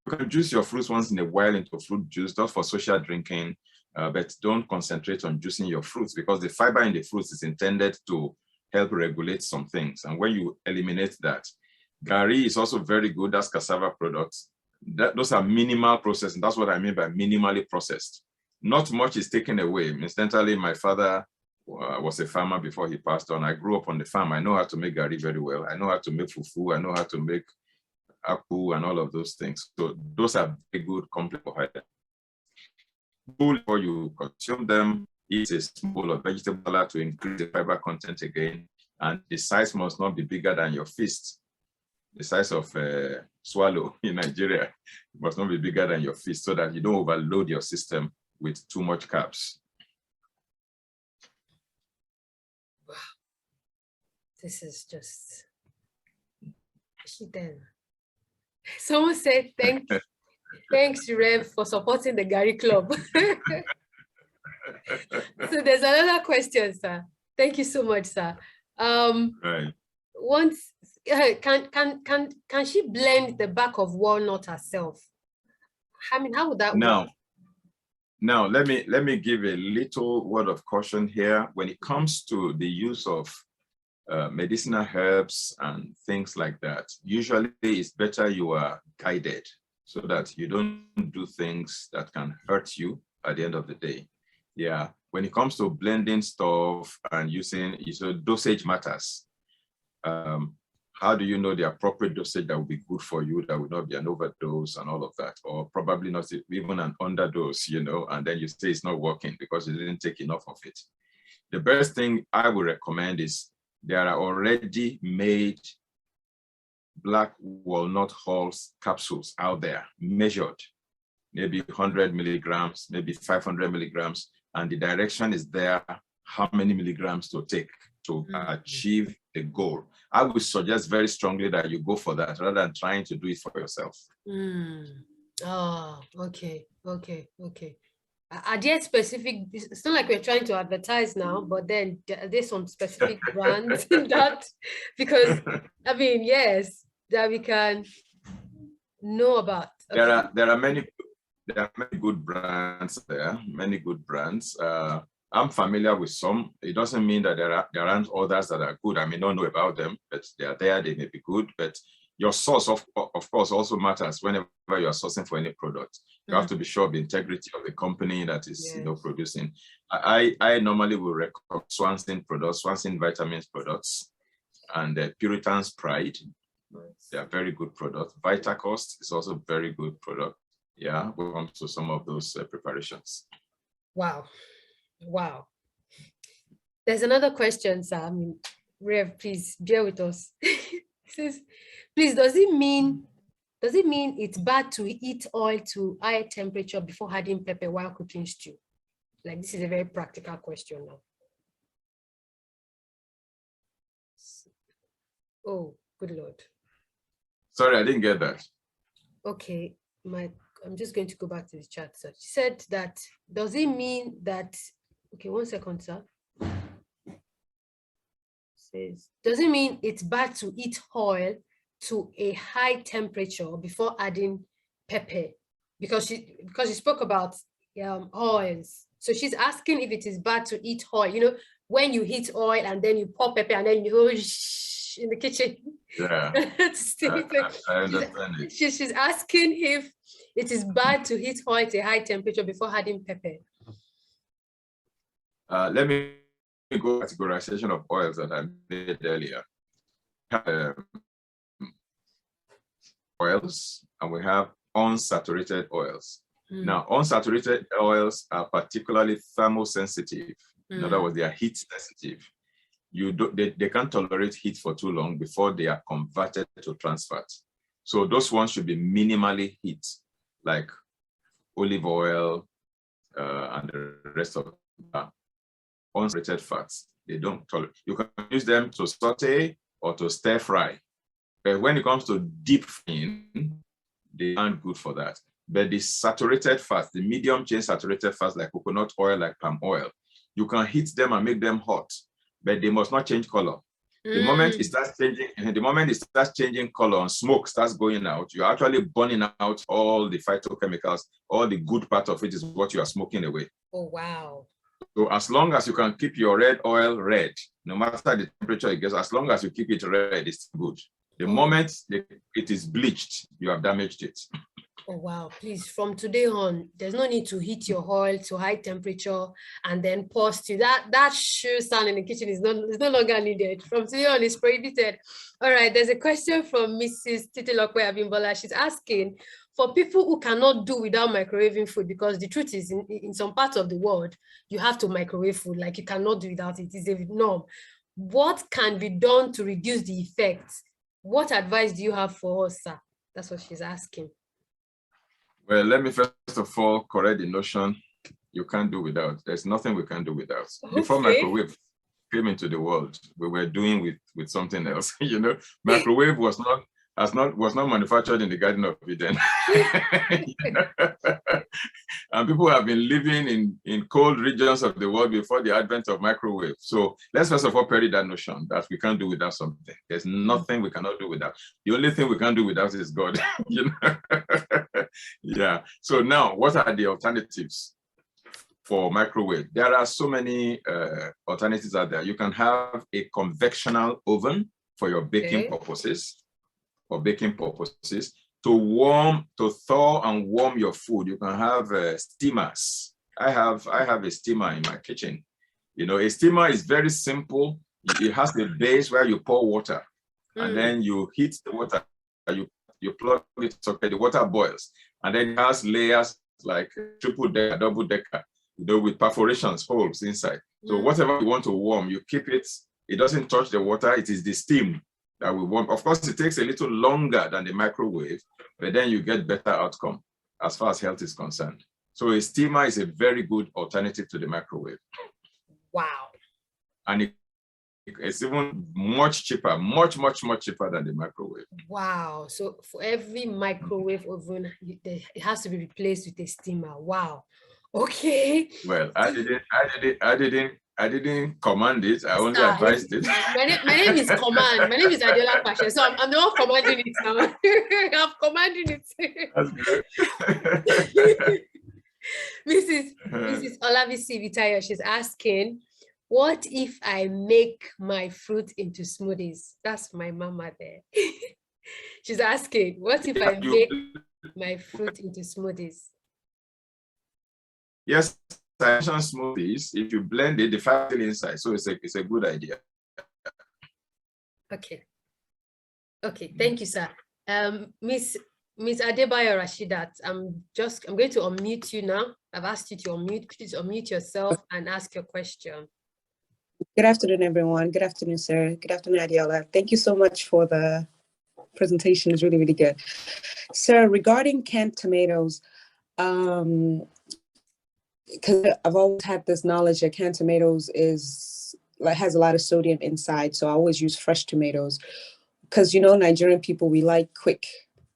You can juice your fruits once in a while into fruit juice, just for social drinking, but don't concentrate on juicing your fruits, because the fiber in the fruits is intended to help regulate some things. And when you eliminate that, gari is also very good. That's cassava products. Those are minimal processed. And that's what I mean by minimally processed. Not much is taken away. Incidentally, my father was a farmer before he passed on. I grew up on the farm. I know how to make gari very well. I know how to make fufu. I know how to make akpu and all of those things. So those are very good complex carbohydrates. Before you consume them, eat a spoonful of vegetable to increase the fiber content again. And the size must not be bigger than your fist. the size of a swallow in Nigeria. It must not be bigger than your fist so that you don't overload your system with too much carbs. Wow. This is just, then. Someone said, thanks, Rev, for supporting the Gary Club. So there's another question, sir. Thank you so much, sir. Right. Once, can she blend the back of walnut herself? I mean, how would that work? Now, let me give a little word of caution here. When it comes to the use of medicinal herbs and things like that, usually it's better you are guided so that you don't do things that can hurt you at the end of the day. Yeah, when it comes to blending stuff and using, so dosage matters. How do you know the appropriate dosage that will be good for you, that will not be an overdose and all of that, or probably not even an underdose, you know, and then you say it's not working because you didn't take enough of it. The best thing I would recommend is there are already made black walnut hulls capsules out there, measured, maybe 100 milligrams, maybe 500 milligrams, and the direction is there, how many milligrams to take to achieve the goal. I would suggest very strongly that you go for that rather than trying to do it for yourself. Oh, okay. Are there specific, it's not like we're trying to advertise now, but then there's some specific brands that, because I mean, yes, that we can know about. Okay. There are many good brands there, many good brands. I'm familiar with some. It doesn't mean that there aren't others that are good. I may not know about them, but they are there, they may be good. But your source, of course, also matters whenever you are sourcing for any product. You have to be sure of the integrity of the company that is producing. I normally will recommend Swansea products, Swansea Vitamins products, and Puritan's Pride. They are very good products. Vitacost is also a very good product. Yeah, when it comes to some of those preparations. Wow. There's another question, sir. I mean, Rev, please bear with us. Says, please, does it mean it's bad to heat oil to high temperature before adding pepper while cooking stew? Like, this is a very practical question now. Oh, good Lord. Sorry, I didn't get that. Okay, I'm just going to go back to the chat, sir. She said that, does it mean that, okay, 1 second, sir. Says, does it mean it's bad to heat oil to a high temperature before adding pepper? Because she spoke about oils. So she's asking if it is bad to heat oil. You know, when you heat oil and then you pour pepper and then you go in the kitchen. Yeah. I understand it. She's asking if it is bad to heat oil at a high temperature before adding pepper. Let me go categorization of oils that I made earlier. Oils, and we have unsaturated oils. Now, unsaturated oils are particularly thermosensitive. In other words, they are heat sensitive. They can't tolerate heat for too long before they are converted to trans fat. So those ones should be minimally heat, like olive oil and the rest of unsaturated fats. They don't tolerate. You can use them to saute or to stir fry. But when it comes to deep frying, they aren't good for that. But the saturated fats, the medium chain saturated fats like coconut oil, like palm oil, you can heat them and make them hot, but they must not change color. The moment it starts changing color and smoke starts going out, you're actually burning out all the phytochemicals. All the good part of it is what you are smoking away. Oh, wow. So as long as you can keep your red oil red, no matter the temperature it gets, as long as you keep it red, it's good. The moment it is bleached, you have damaged it. Oh, wow. Please, from today on, there's no need to heat your oil to high temperature and then pour stew. That shoe stand in the kitchen is no longer needed. From today on, it's prohibited. All right, there's a question from Mrs. Titilokwe Abimbola. She's asking, for people who cannot do without microwaving food, because the truth is, in some parts of the world, you have to microwave food, like you cannot do without it. It's a norm. What can be done to reduce the effects what advice do you have for us, sir? That's what she's asking. Well, let me first of all correct the notion you can't do without. There's nothing we can do without. Okay. Before microwave came into the world, we were doing with something else. You know, microwave was not manufactured in the Garden of Eden. You know? And people have been living in cold regions of the world before the advent of microwave. So let's first of all bury that notion that we can't do without something. There's nothing we cannot do without. The only thing we can do without is God. You know? Yeah. So now, what are the alternatives for microwave? There are so many alternatives out there. You can have a convectional oven for your baking purposes. For baking purposes, to thaw and warm your food, you can have steamers. I have a steamer in my kitchen. You know, a steamer is very simple. It has a base where you pour water, and then you heat the water. You plug it, okay, the water boils, and then it has layers like triple decker, double decker, you know, with perforations, holes inside. So whatever you want to warm, you keep it. It doesn't touch the water. It is the steam that we want. Of course, it takes a little longer than the microwave, but then you get better outcome as far as health is concerned. So a steamer is a very good alternative to the microwave. Wow. And it's even much cheaper, much cheaper than the microwave. Wow. So for every microwave oven, it has to be replaced with a steamer. Wow. Okay. Well, I didn't command it. I only advised it. My name is Command. My name is Adeola Pase. So I'm the one commanding it now. I'm commanding it. That's good. Mrs. Olavisi Vitayo, she's asking, what if I make my fruit into smoothies? That's my mama there. She's asking, what if I make my fruit into smoothies? Yes, I mentioned smoothies. If you blend it, the fat inside, so it's a good idea. Okay. Okay, thank you, sir. Miss Adebayo Rashidat, I'm going to unmute you now. I've asked you to unmute. Please unmute yourself and ask your question. Good afternoon, everyone. Good afternoon, sir. Good afternoon, Adeola. Thank you so much for the presentation. It's really, really good. Sir, regarding canned tomatoes, because I've always had this knowledge that canned tomatoes has a lot of sodium inside, so I always use fresh tomatoes. Because, you know, Nigerian people, we like quick,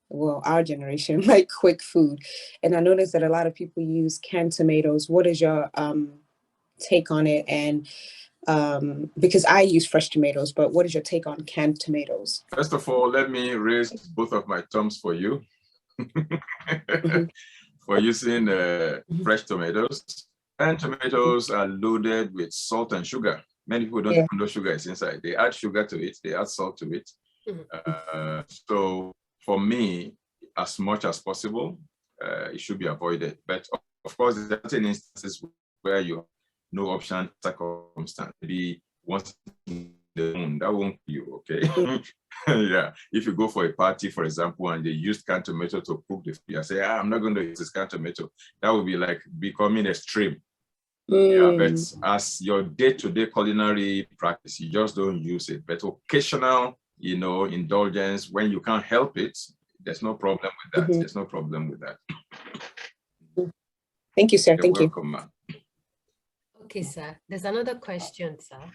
well, our generation like quick food. And I noticed that a lot of people use canned tomatoes. What is your take on it? And because I use fresh tomatoes, but what is your take on canned tomatoes? First of all, let me raise both of my thumbs for you. For using fresh tomatoes. And tomatoes are loaded with salt and sugar. Many people don't even know sugar is inside. They add sugar to it, they add salt to it. So for me, as much as possible, it should be avoided. But of course, there are certain instances where you have no option, circumstance. Maybe once in the moon, that won't be you, okay? Yeah, if you go for a party, for example, and they use canned tomato to cook the food, I say, I'm not going to use this canned tomato. That would be like becoming extreme. Yeah, but as your day-to-day culinary practice, you just don't use it. But occasional, you know, indulgence, when you can't help it, there's no problem with that. There's no problem with that. Thank you, sir. You're Thank welcome, you. ma'am. Okay, sir. There's another question, sir.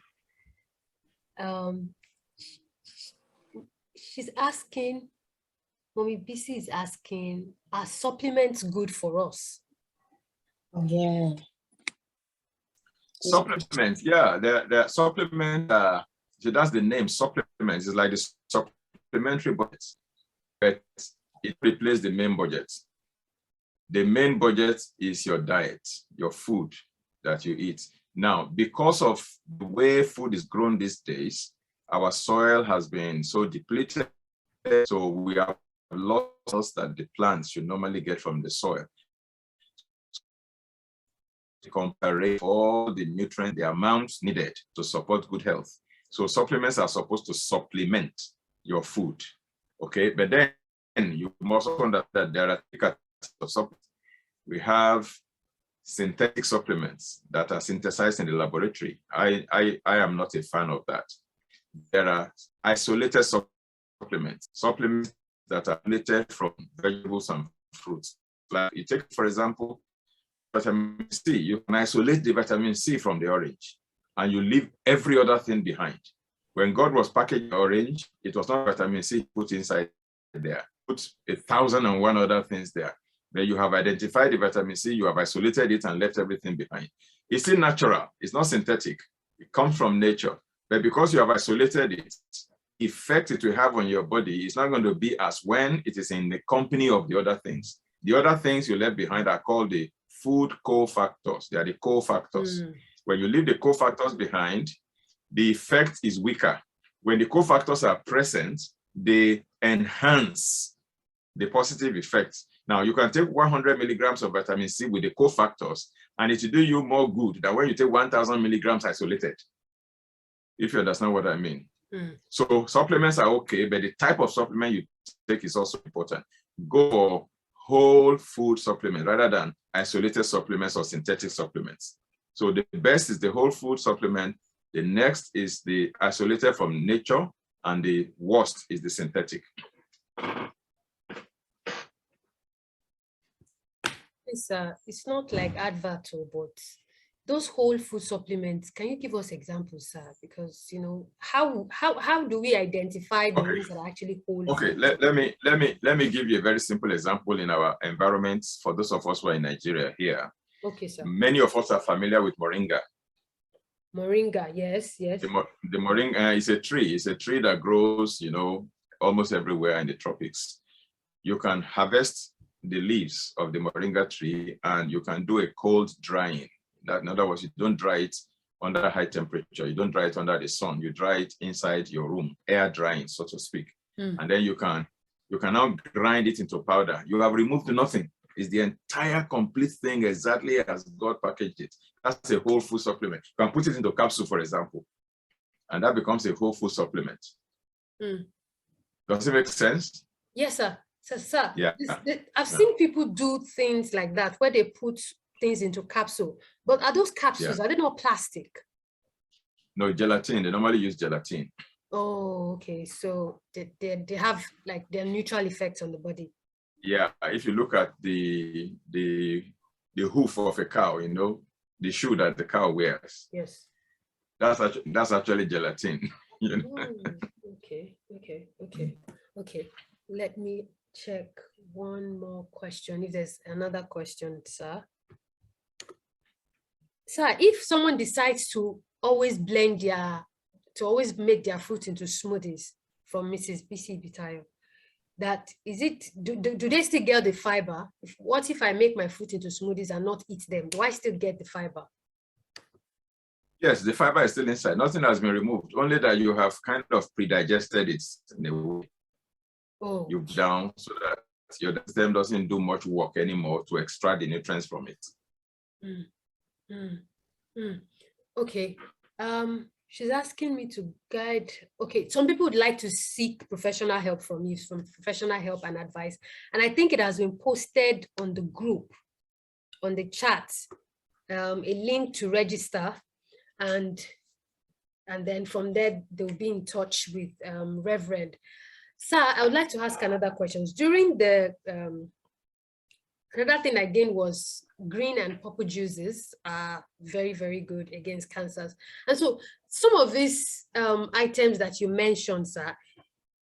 She's asking, Mommy BC is asking, are supplements good for us? Oh, yeah. Supplements, yeah. The supplement, so that's the name, supplements. It's like the supplementary budget, but it replaces the main budget. The main budget is your diet, your food that you eat. Now, because of the way food is grown these days, our soil has been so depleted, so we have lost that the plants should normally get from the soil. To compare all the nutrients, the amounts needed to support good health. So supplements are supposed to supplement your food, okay? But then you must understand that there are types of supplements. We have synthetic supplements that are synthesized in the laboratory. I am not a fan of that. There are isolated supplements. Supplements that are related from vegetables and fruits. Like you take, for example, vitamin C. You can isolate the vitamin C from the orange, and you leave every other thing behind. When God was packaging the orange, it was not vitamin C put inside there. Put 1,001 other things there. Then you have identified the vitamin C, you have isolated it and left everything behind. It's still natural, it's not synthetic. It comes from nature. But because you have isolated it, the effect it will have on your body is not going to be as when it is in the company of the other things. The other things you left behind are called the food cofactors. They are the cofactors. When you leave the cofactors behind, the effect is weaker. When the cofactors are present, they enhance the positive effects. Now, you can take 100 milligrams of vitamin C with the cofactors, and it will do you more good than when you take 1,000 milligrams isolated, if you understand what I mean. So supplements are okay, but the type of supplement you take is also important. Go for whole food supplement rather than isolated supplements or synthetic supplements. So the best is the whole food supplement. The next is the isolated from nature, and the worst is the synthetic. It's not like advert, but those whole food supplements, can you give us examples, sir? Because how do we identify the ones that are actually whole? Okay, let me give you a very simple example in our environment for those of us who are in Nigeria here. Okay, sir. Many of us are familiar with moringa. Moringa, yes. The moringa is a tree. It's a tree that grows, almost everywhere in the tropics. You can harvest the leaves of the moringa tree, and you can do a cold drying. In other words, you don't dry it under high temperature. You don't dry it under the sun. You dry it inside your room, air drying, so to speak. And then you can now grind it into powder. You have removed nothing. It's the entire complete thing exactly as God packaged it. That's a whole food supplement. You can put it into capsule, for example, and that becomes a whole food supplement. Does it make sense? Yes, sir. Sir, yeah. I've seen people do things like that where they put things into capsule, but are those capsules, are they not plastic? No, gelatin. They normally use gelatin. Oh, okay. So they have like their neutral effects on the body. Yeah, if you look at the hoof of a cow, the shoe that the cow wears. Yes. That's actually gelatin. Okay. Let me check one more question. If there's another question, sir. Sir, if someone decides to always make their fruit into smoothies, from Mrs. BC Bitayo, do they still get the fiber? What if I make my fruit into smoothies and not eat them? Do I still get the fiber? Yes, the fiber is still inside. Nothing has been removed, only that you have kind of pre-digested it in a way. You've down so that your system doesn't do much work anymore to extract the nutrients from it. Okay. She's asking me to guide. Okay, some people would like to seek professional help from you, professional help and advice. And I think it has been posted on the group, on the chat, a link to register. And then from there, they'll be in touch with Reverend. Sir, I would like to ask another question. During the, another thing again was green and purple juices are very, very good against cancers. And so some of these items that you mentioned, sir,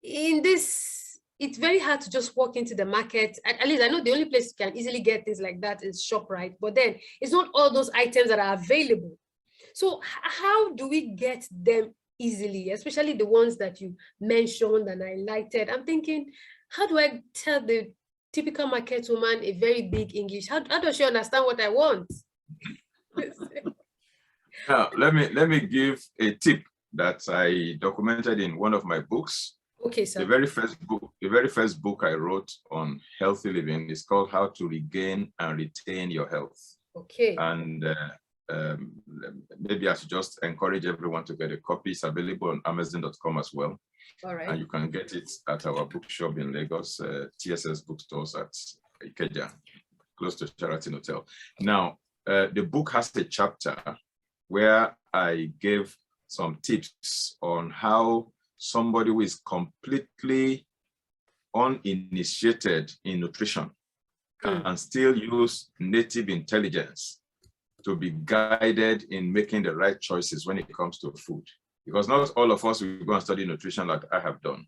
in this, it's very hard to just walk into the market. At least I know the only place you can easily get things like that is ShopRite, but then it's not all those items that are available. So how do we get them easily, especially the ones that you mentioned and highlighted? I'm thinking, how do I tell the typical market woman a very big English? How does she understand what I want? Now, let me give a tip that I documented in one of my books. Okay, sir. The very first book I wrote on healthy living is called How to Regain and Retain Your Health. Okay. And maybe I should just encourage everyone to get a copy. It's available on Amazon.com as well. All right. And you can get it at our bookshop in Lagos, TSS bookstores at Ikeja, close to Sheraton Hotel. Now, the book has a chapter where I gave some tips on how somebody who is completely uninitiated in nutrition can still use native intelligence to be guided in making the right choices when it comes to food. Because not all of us will go and study nutrition like I have done.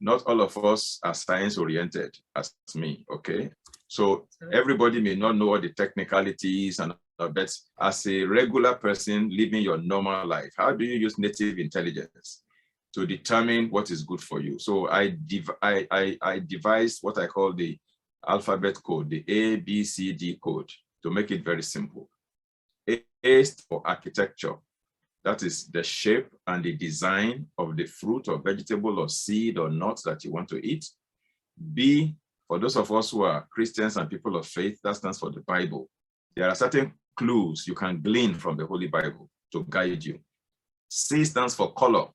Not all of us are science-oriented as me, okay? So everybody may not know all the technicalities, but as a regular person living your normal life, how do you use native intelligence to determine what is good for you? So I devised what I call the alphabet code, the A, B, C, D code, to make it very simple. A is for architecture. That is the shape and the design of the fruit or vegetable or seed or nuts that you want to eat. B, for those of us who are Christians and people of faith, that stands for the Bible. There are certain clues you can glean from the Holy Bible to guide you. C stands for color.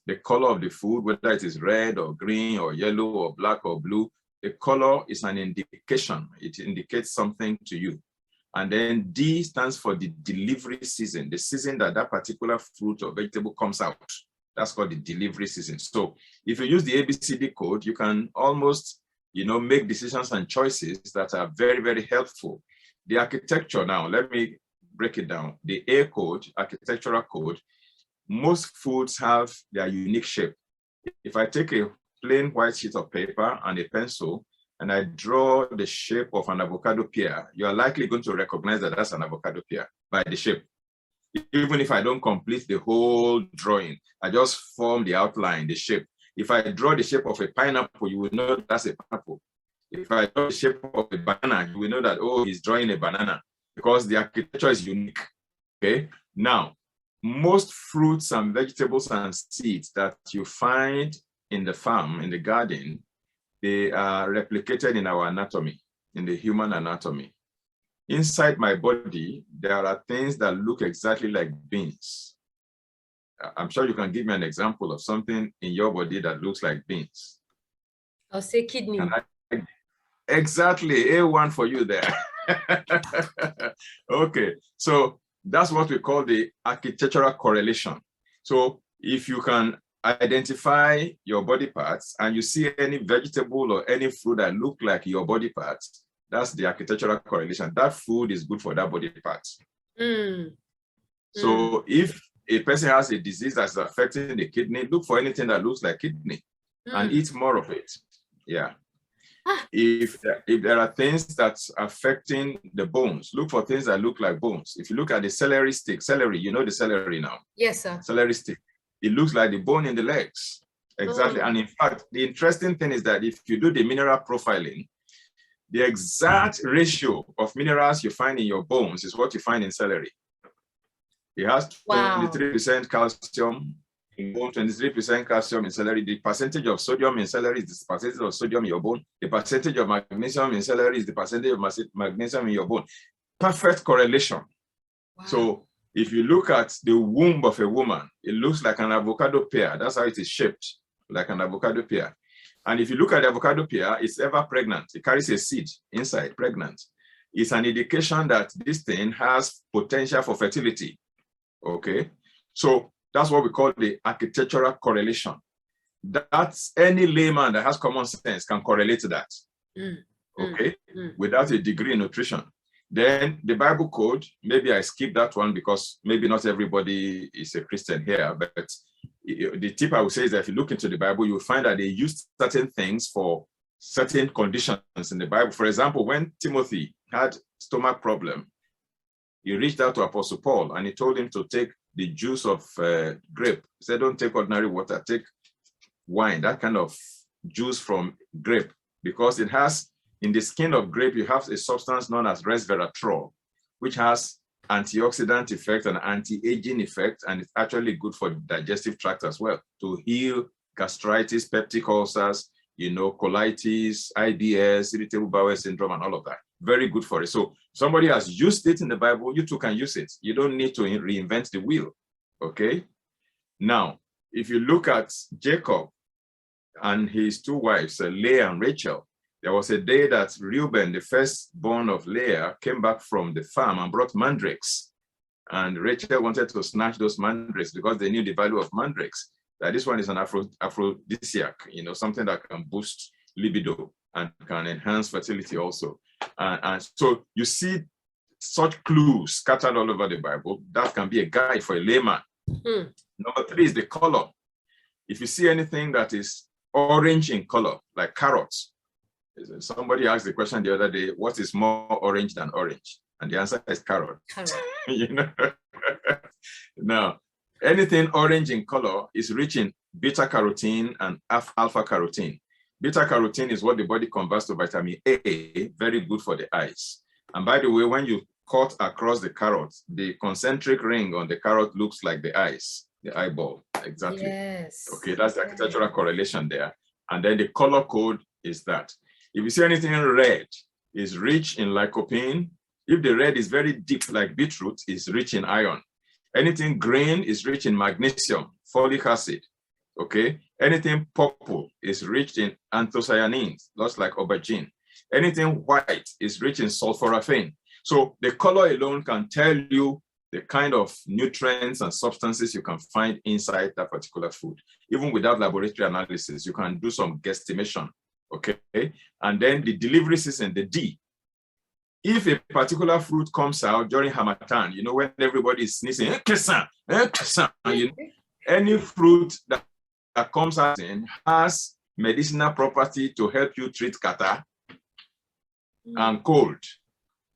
The color of the food, whether it is red or green or yellow or black or blue, the color is an indication. It indicates something to you. And then D stands for the delivery season, the season that that particular fruit or vegetable comes out. That's called the delivery season. So if you use the ABCD code, you can almost, make decisions and choices that are very, very helpful. The architecture now, let me break it down. The A code, architectural code, most foods have their unique shape. If I take a plain white sheet of paper and a pencil, and I draw the shape of an avocado pear, you are likely going to recognize that that's an avocado pear by the shape. Even if I don't complete the whole drawing, I just form the outline, the shape. If I draw the shape of a pineapple, you will know that's a pineapple. If I draw the shape of a banana, you will know that, oh, he's drawing a banana, because the architecture is unique, okay? Now, most fruits and vegetables and seeds that you find in the farm, in the garden, they are replicated in our anatomy, in the human anatomy. Inside my body, there are things that look exactly like beans. I'm sure you can give me an example of something in your body that looks like beans. I'll say kidney. Exactly, A1 for you there. Okay, so that's what we call the architectural correlation. So if you can identify your body parts and you see any vegetable or any fruit that look like your body parts, that's the architectural correlation. That food is good for that body part. So if a person has a disease that's affecting the kidney, look for anything that looks like kidney and eat more of it. Yeah. If there are things that's affecting the bones, look for things that look like bones. If you look at the celery stick, celery, you know the celery now? Yes, sir. Celery stick. It looks like the bone in the legs. Exactly. And in fact, the interesting thing is that if you do the mineral profiling, the exact ratio of minerals you find in your bones is what you find in celery. It has 23% calcium in bone, 23% calcium in celery. The percentage of sodium in celery is the percentage of sodium in your bone. The percentage of magnesium in celery is the percentage of magnesium in your bone. Perfect correlation. So if you look at the womb of a woman, it looks like an avocado pear. That's how it is shaped, like an avocado pear. And if you look at the avocado pear, it's ever pregnant. It carries a seed inside, pregnant. It's an indication that this thing has potential for fertility. Okay, so that's what we call the architectural correlation. That's any layman that has common sense can correlate to that. Okay, without a degree in nutrition. Then the Bible code, maybe I skip that one because maybe not everybody is a Christian here, but the tip I would say is that if you look into the Bible, you'll find that they use certain things for certain conditions in the Bible. For example, when Timothy had stomach problem, he reached out to Apostle Paul and he told him to take the juice of grape. He said, don't take ordinary water, take wine, that kind of juice from grape, because it has, in the skin of grape, you have a substance known as resveratrol, which has antioxidant effect and anti-aging effect, and it's actually good for the digestive tract as well, to heal gastritis, peptic ulcers, colitis, IBS, irritable bowel syndrome, and all of that. Very good for it. So somebody has used it in the Bible, you too can use it. You don't need to reinvent the wheel, okay? Now, if you look at Jacob and his two wives, Leah and Rachel, there was a day that Reuben, the firstborn of Leah, came back from the farm and brought mandrakes. And Rachel wanted to snatch those mandrakes because they knew the value of mandrakes. that this one is an aphrodisiac, you know, something that can boost libido and can enhance fertility also. And so you see such clues scattered all over the Bible. That can be a guide for a layman. Number 3 is the color. If you see anything that is orange in color, like carrots, somebody asked the question the other day, what is more orange than orange? And the answer is carrot. You know? Now, anything orange in color is rich in beta carotene and alpha carotene. Beta carotene is what the body converts to vitamin A, very good for the eyes. And by the way, when you cut across the carrot, the concentric ring on the carrot looks like the eyes, the eyeball, exactly. Yes. Okay, that's the architectural correlation there. And then the color code is that. If you see anything red, is rich in lycopene. If the red is very deep, like beetroot, is rich in iron. Anything green is rich in magnesium, folic acid. Okay, anything purple is rich in anthocyanins, just like aubergine. Anything white is rich in sulforaphane. So the color alone can tell you the kind of nutrients and substances you can find inside that particular food. Even without laboratory analysis, you can do some guesstimation, okay? And then the delivery season, the D. If a particular fruit comes out during Harmattan, you know, when everybody is sneezing, you know, any fruit that comes out in has medicinal property to help you treat catarrh and cold,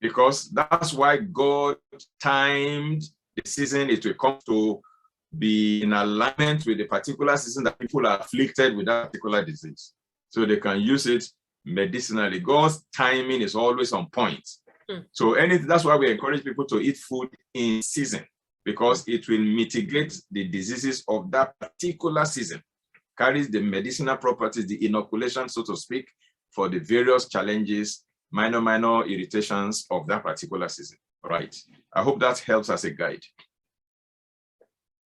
because that's why God timed the season it will come to be in alignment with the particular season that people are afflicted with that particular disease. So they can use it medicinally. God's timing is always on point. So that's why we encourage people to eat food in season, because it will mitigate the diseases of that particular season, carries the medicinal properties, the inoculation, so to speak, for the various challenges, minor irritations of that particular season. Right. I hope that helps as a guide.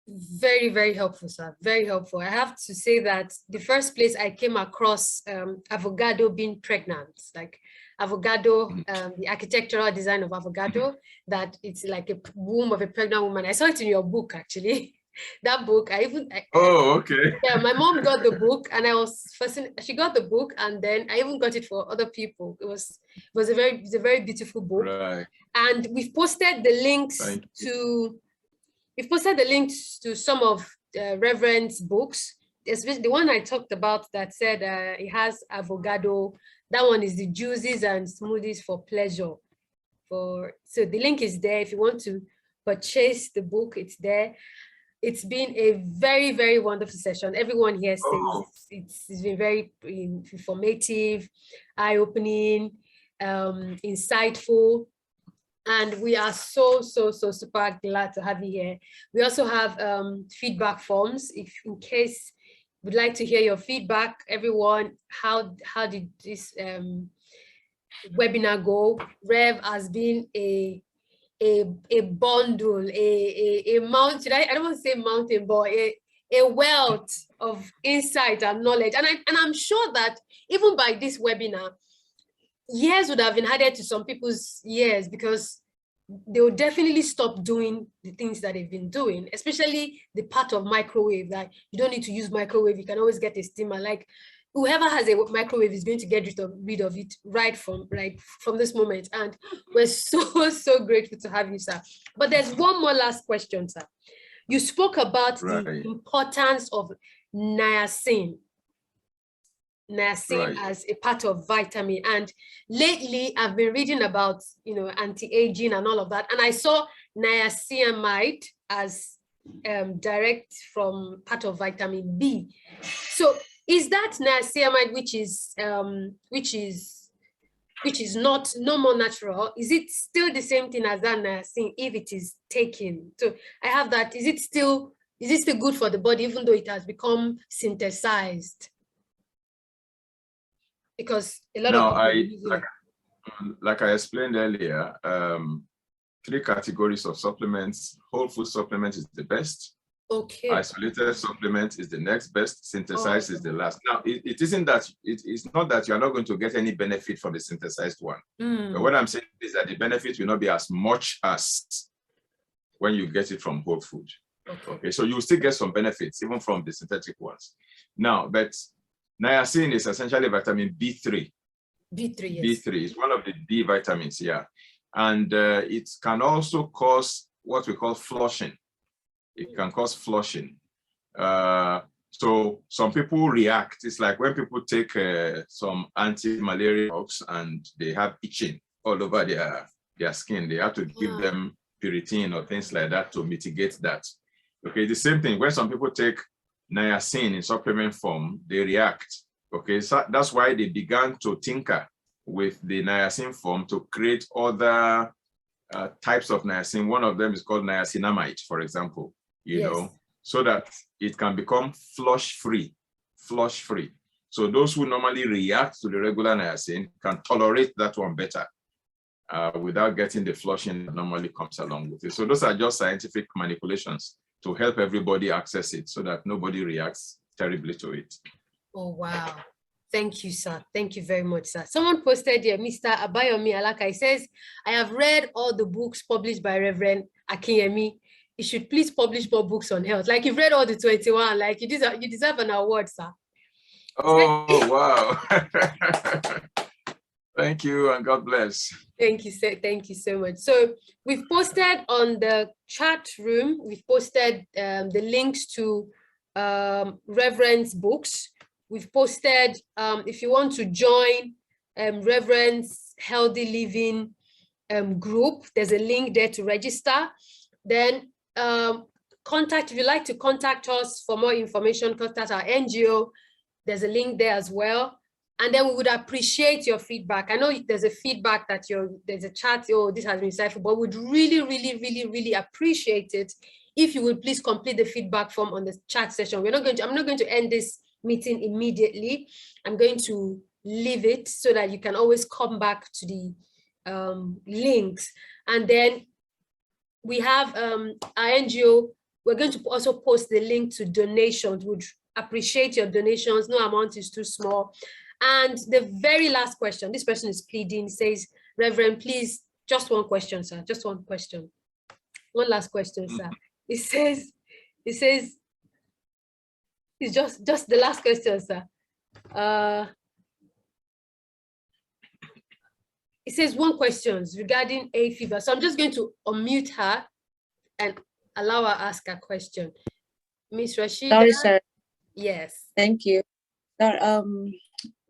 Very, very helpful, sir. Very helpful. I have to say that the first place I came across avocado being pregnant, like avocado, the architectural design of avocado, that it's like a womb of a pregnant woman. I saw it in your book, actually. That book, oh, okay. Yeah, my mom got the book, and I was fascinated. She got the book, and then I even got it for other people. It was a very beautiful book. Right. And we've posted the links to some of Reverend's books, especially the one I talked about that said it has avocado. That one is the juices and smoothies for pleasure. So the link is there. If you want to purchase the book, it's there. It's been a very, very wonderful session. Everyone here says it's been very informative, eye-opening, insightful. And we are so super glad to have you here. We also have feedback forms. If in case you'd like to hear your feedback, everyone, how did this webinar go? Rev has been a bundle, a mountain. I don't want to say mountain, but a wealth of insight and knowledge. And I'm sure that even by this webinar, years would have been added to some people's years, because they will definitely stop doing the things that they've been doing, especially the part of microwave, that you don't need to use microwave. You can always get a steamer. Like whoever has a microwave is going to get rid of it right from this moment. And we're so grateful to have you, sir. But there's one more last question, sir. You spoke about the importance of niacin. Niacin as a part of vitamin, and lately I've been reading about anti-aging and all of that, and I saw niacinamide as direct from part of vitamin B. So is that niacinamide which is not no more natural? Is it still the same thing as that niacin if it is taken? So I have that. Is it still good for the body even though it has become synthesized? Because a lot of like I explained earlier, 3 categories of supplements. Whole food supplement is the best. Okay. Isolated supplement is the next best. Synthesized is the last. Now, it's not that you are not going to get any benefit from the synthesized one. But what I'm saying is that the benefit will not be as much as when you get it from whole food. Okay, so you still get some benefits even from the synthetic ones. Now, but niacin is essentially vitamin B3. B3, yes. B3 is one of the B vitamins, yeah. And it can also cause what we call flushing. It can cause flushing. So some people react. It's like when people take some anti-malaria drugs and they have itching all over their skin, they have to give them Piriton or things like that to mitigate that. Okay, the same thing, when some people take niacin in supplement form, they react. Okay, so that's why they began to tinker with the niacin form to create other types of niacin. One of them is called niacinamide, for example, you know, so that it can become flush-free. So those who normally react to the regular niacin can tolerate that one better without getting the flushing that normally comes along with it. So those are just scientific manipulations to help everybody access it so that nobody reacts terribly to it. Oh, wow. Thank you, sir. Thank you very much, sir. Someone posted here, Mr. Abayomi Alaka. He says, I have read all the books published by Reverend Akinyemi. He should please publish more books on health. Like, you've read all the 21. Like, you deserve an award, sir. Oh, wow. Thank you, and God bless. Thank you, sir. Thank you so much. So we've posted on the chat room, we've posted the links to Reverend's books. We've posted, if you want to join Reverend's Healthy Living group, there's a link there to register. Then if you'd like to contact us for more information, contact our NGO. There's a link there as well. And then we would appreciate your feedback. I know there's a feedback that there's a chat, oh, this has been insightful, but we'd really, really, really, really appreciate it if you would please complete the feedback form on the chat session. I'm not going to end this meeting immediately. I'm going to leave it so that you can always come back to the links. And then we have our NGO. We're going to also post the link to donations. Would appreciate your donations. No amount is too small. And the very last question, this person is pleading, says, Reverend, please, just one question, sir. Just one question. One last question, sir. It says, it's just the last question, sir. It says one question regarding hay fever. So I'm just going to unmute her and allow her ask a question. Miss Rashida. Sorry, sir. Yes. Thank you.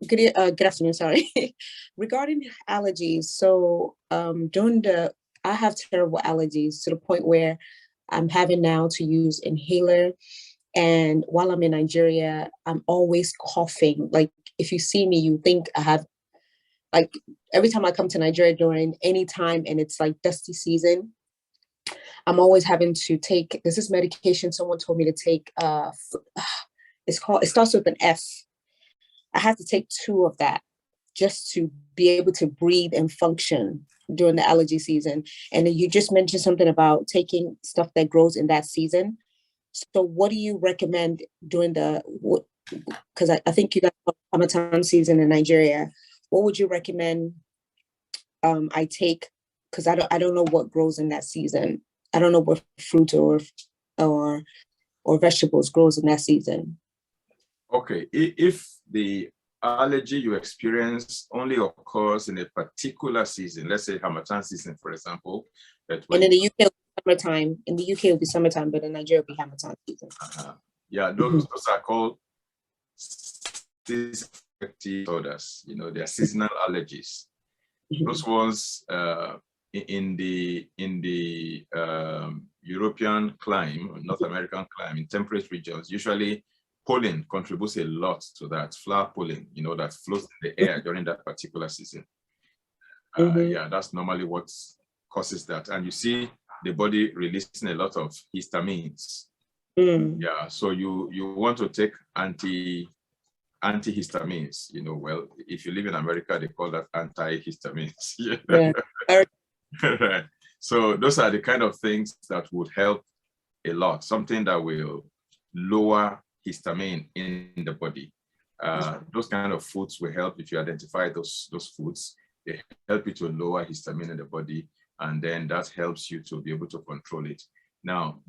Good afternoon, sorry. Regarding allergies, so I have terrible allergies to the point where I'm having now to use inhaler. And while I'm in Nigeria, I'm always coughing. Like, if you see me, you think I have, like, every time I come to Nigeria during any time and it's like dusty season, I'm always having to take, there's this medication someone told me to take, it starts with an F. I have to take 2 of that just to be able to breathe and function during the allergy season. And then you just mentioned something about taking stuff that grows in that season. So what do you recommend during because I think you got Ramadan season in Nigeria. What would you recommend I take? Because I don't know what grows in that season. I don't know what fruit or vegetables grows in that season. Okay, if the allergy you experience only occurs in a particular season, let's say Ramadan season, for example. And in the UK, it'll be summertime. In the UK, it'll be summertime, but in Nigeria, it'll be Ramadan season. Yeah, those are called disorders. You know, they are seasonal allergies. Those ones in the European climate, North American climate, in temperate regions, usually pollen contributes a lot to that, flower pollen, you know, that floats in the air during that particular season. Yeah, that's normally what causes that. And you see the body releasing a lot of histamines. Yeah, so you want to take antihistamines, you know, well, if you live in America, they call that antihistamines. Yeah. Right. So those are the kind of things that would help a lot, something that will lower histamine in the body. Those kind of foods will help. If you identify those foods, they help you to lower histamine in the body, and then that helps you to be able to control it. Now,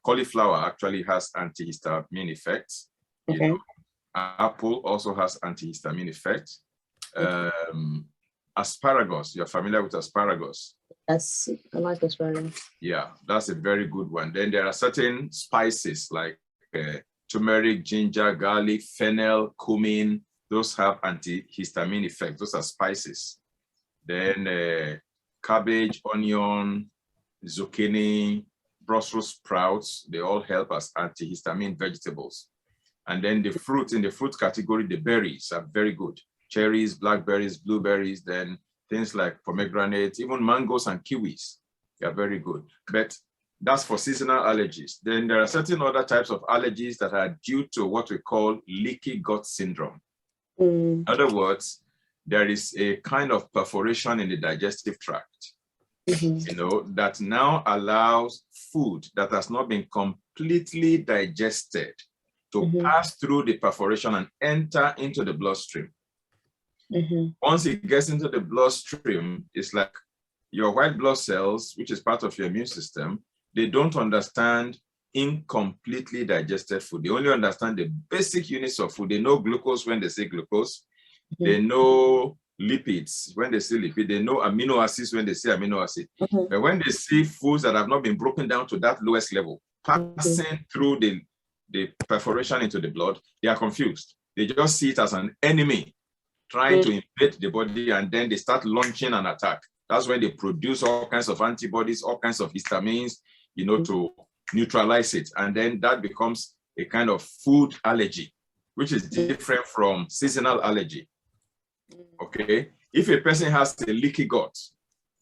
cauliflower actually has antihistamine effects. Okay. You know, apple also has antihistamine effect. Asparagus, you're familiar with asparagus? Yes, I like asparagus. Yeah, that's a very good one. Then there are certain spices like turmeric, ginger, garlic, fennel, cumin. Those have antihistamine effects. Those are spices. Then cabbage, onion, zucchini, Brussels sprouts, they all help as antihistamine vegetables. And then the fruits, in the fruit category, the berries are very good. Cherries, blackberries, blueberries, then things like pomegranates, even mangoes and kiwis, they are very good. But that's for seasonal allergies. Then there are certain other types of allergies that are due to what we call leaky gut syndrome. In other words, there is a kind of perforation in the digestive tract, you know, that now allows food that has not been completely digested to pass through the perforation and enter into the bloodstream. Once it gets into the bloodstream, it's like your white blood cells, which is part of your immune system, they don't understand incompletely digested food. They only understand the basic units of food. They know glucose when they say glucose. They know lipids when they say lipid. They know amino acids when they say amino acid. But when they see foods that have not been broken down to that lowest level, passing through the perforation into the blood, they are confused. They just see it as an enemy trying to invade the body, and then they start launching an attack. That's when they produce all kinds of antibodies, all kinds of histamines, you know, to neutralize it. And then that becomes a kind of food allergy, which is different from seasonal allergy. Okay. If a person has a leaky gut,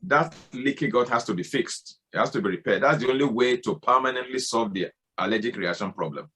that leaky gut has to be fixed. It has to be repaired. That's the only way to permanently solve the allergic reaction problem.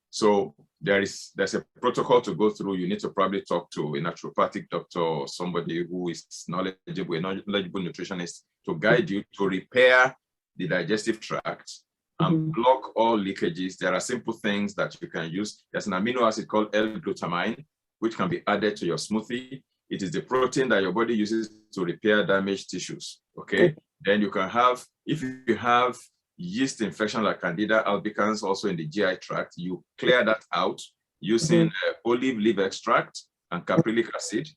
So there's a protocol to go through. You need to probably talk to a naturopathic doctor or somebody who is knowledgeable, a knowledgeable nutritionist, to guide you to repair the digestive tract and block all leakages. There are simple things that you can use. There's an amino acid called L-glutamine, which can be added to your smoothie. It is the protein that your body uses to repair damaged tissues. Okay. Then you can have, if you have yeast infection like Candida albicans also in the GI tract, you clear that out using olive leaf extract and caprylic acid,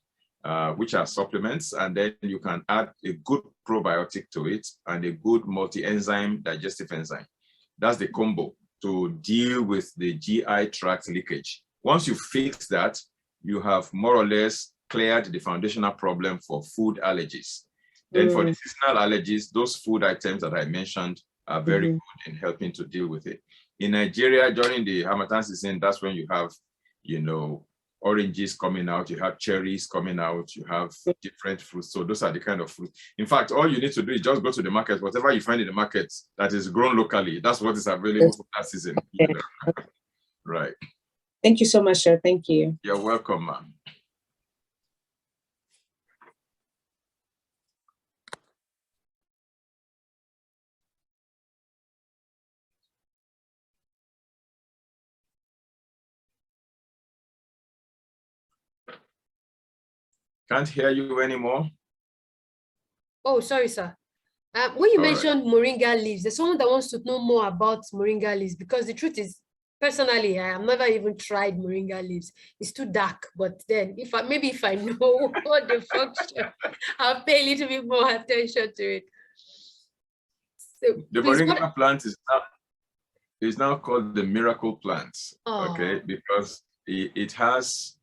which are supplements, and then you can add a good probiotic to it and a good multi-enzyme digestive enzyme. That's the combo to deal with the GI tract leakage. Once you fix that, you have more or less cleared the foundational problem for food allergies. Then for the seasonal allergies, those food items that I mentioned are very good in helping to deal with it. In Nigeria, during the Harmattan season, that's when you have, you know, oranges coming out, you have cherries coming out, you have different fruits. So those are the kind of fruits. In fact, all you need to do is just go to the market, whatever you find in the market that is grown locally, that's what is available for that season. You know? Right. Thank you so much, sir. Thank you. You're welcome, ma'am. Can't hear you anymore. Oh, sorry, sir. When you mentioned moringa leaves, there's someone that wants to know more about moringa leaves, because the truth is, personally, I have never even tried moringa leaves. It's too dark, but then if I know what the function, I'll pay a little bit more attention to it. So, the moringa plant is now called the miracle plant, okay, because it has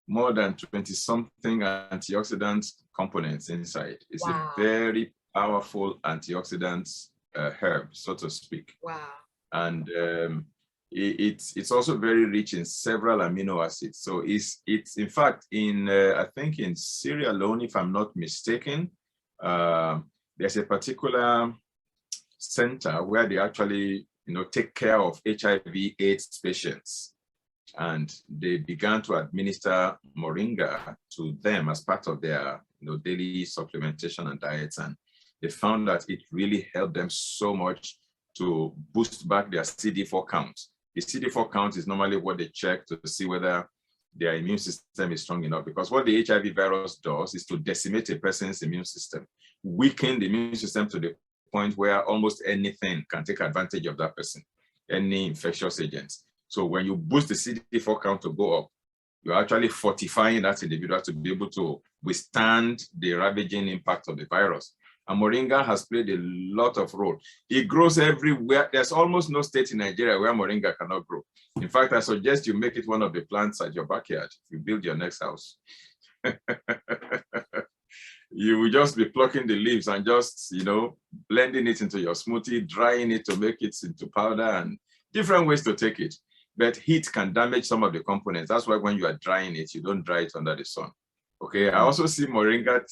more than 20-something antioxidant components inside. It's a very powerful antioxidant herb, so to speak. Wow. And it's also very rich in several amino acids. So it's in fact in I think in Syria alone, if I'm not mistaken, there's a particular center where they actually, you know, take care of HIV/AIDS patients. And they began to administer moringa to them as part of their, you know, daily supplementation and diets. And they found that it really helped them so much to boost back their CD4 count. The CD4 count is normally what they check to see whether their immune system is strong enough, because what the HIV virus does is to decimate a person's immune system, weaken the immune system to the point where almost anything can take advantage of that person, any infectious agent. So when you boost the CD4 count to go up, you're actually fortifying that individual to be able to withstand the ravaging impact of the virus. And moringa has played a lot of role. It grows everywhere. There's almost no state in Nigeria where moringa cannot grow. In fact, I suggest you make it one of the plants at your backyard if you build your next house. You will just be plucking the leaves and just, blending it into your smoothie, drying it to make it into powder, and different ways to take it. But heat can damage some of the components. That's why when you are drying it, you don't dry it under the sun. Okay, I also see moringa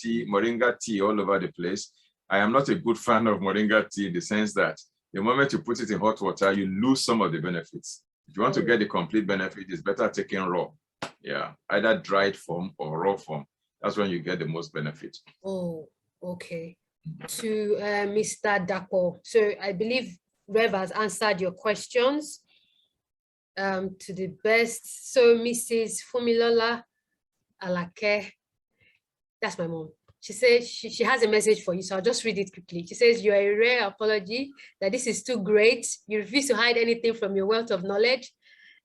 tea all over the place. I am not a good fan of moringa tea in the sense that the moment you put it in hot water, you lose some of the benefits. If you want to get the complete benefit, it's better taking raw. Yeah, either dried form or raw form. That's when you get the most benefit. Oh, okay. To Mr. Dapo. So I believe Rev has answered your questions to the best. So Mrs. Fumilola Alake, that's my mom. She says she has a message for you, so I'll just read it quickly. She says, "You are a rare apology that this is too great. You refuse to hide anything from your wealth of knowledge.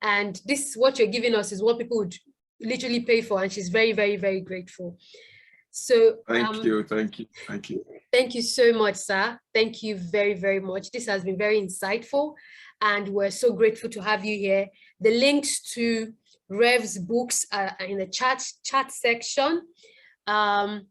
And this, what you're giving us, is what people would literally pay for." And she's very, very, very grateful. So thank you. Thank you so much, sir. Thank you very, very much. This has been very insightful, and we're so grateful to have you here. The links to Rev's books are in the chat section. Can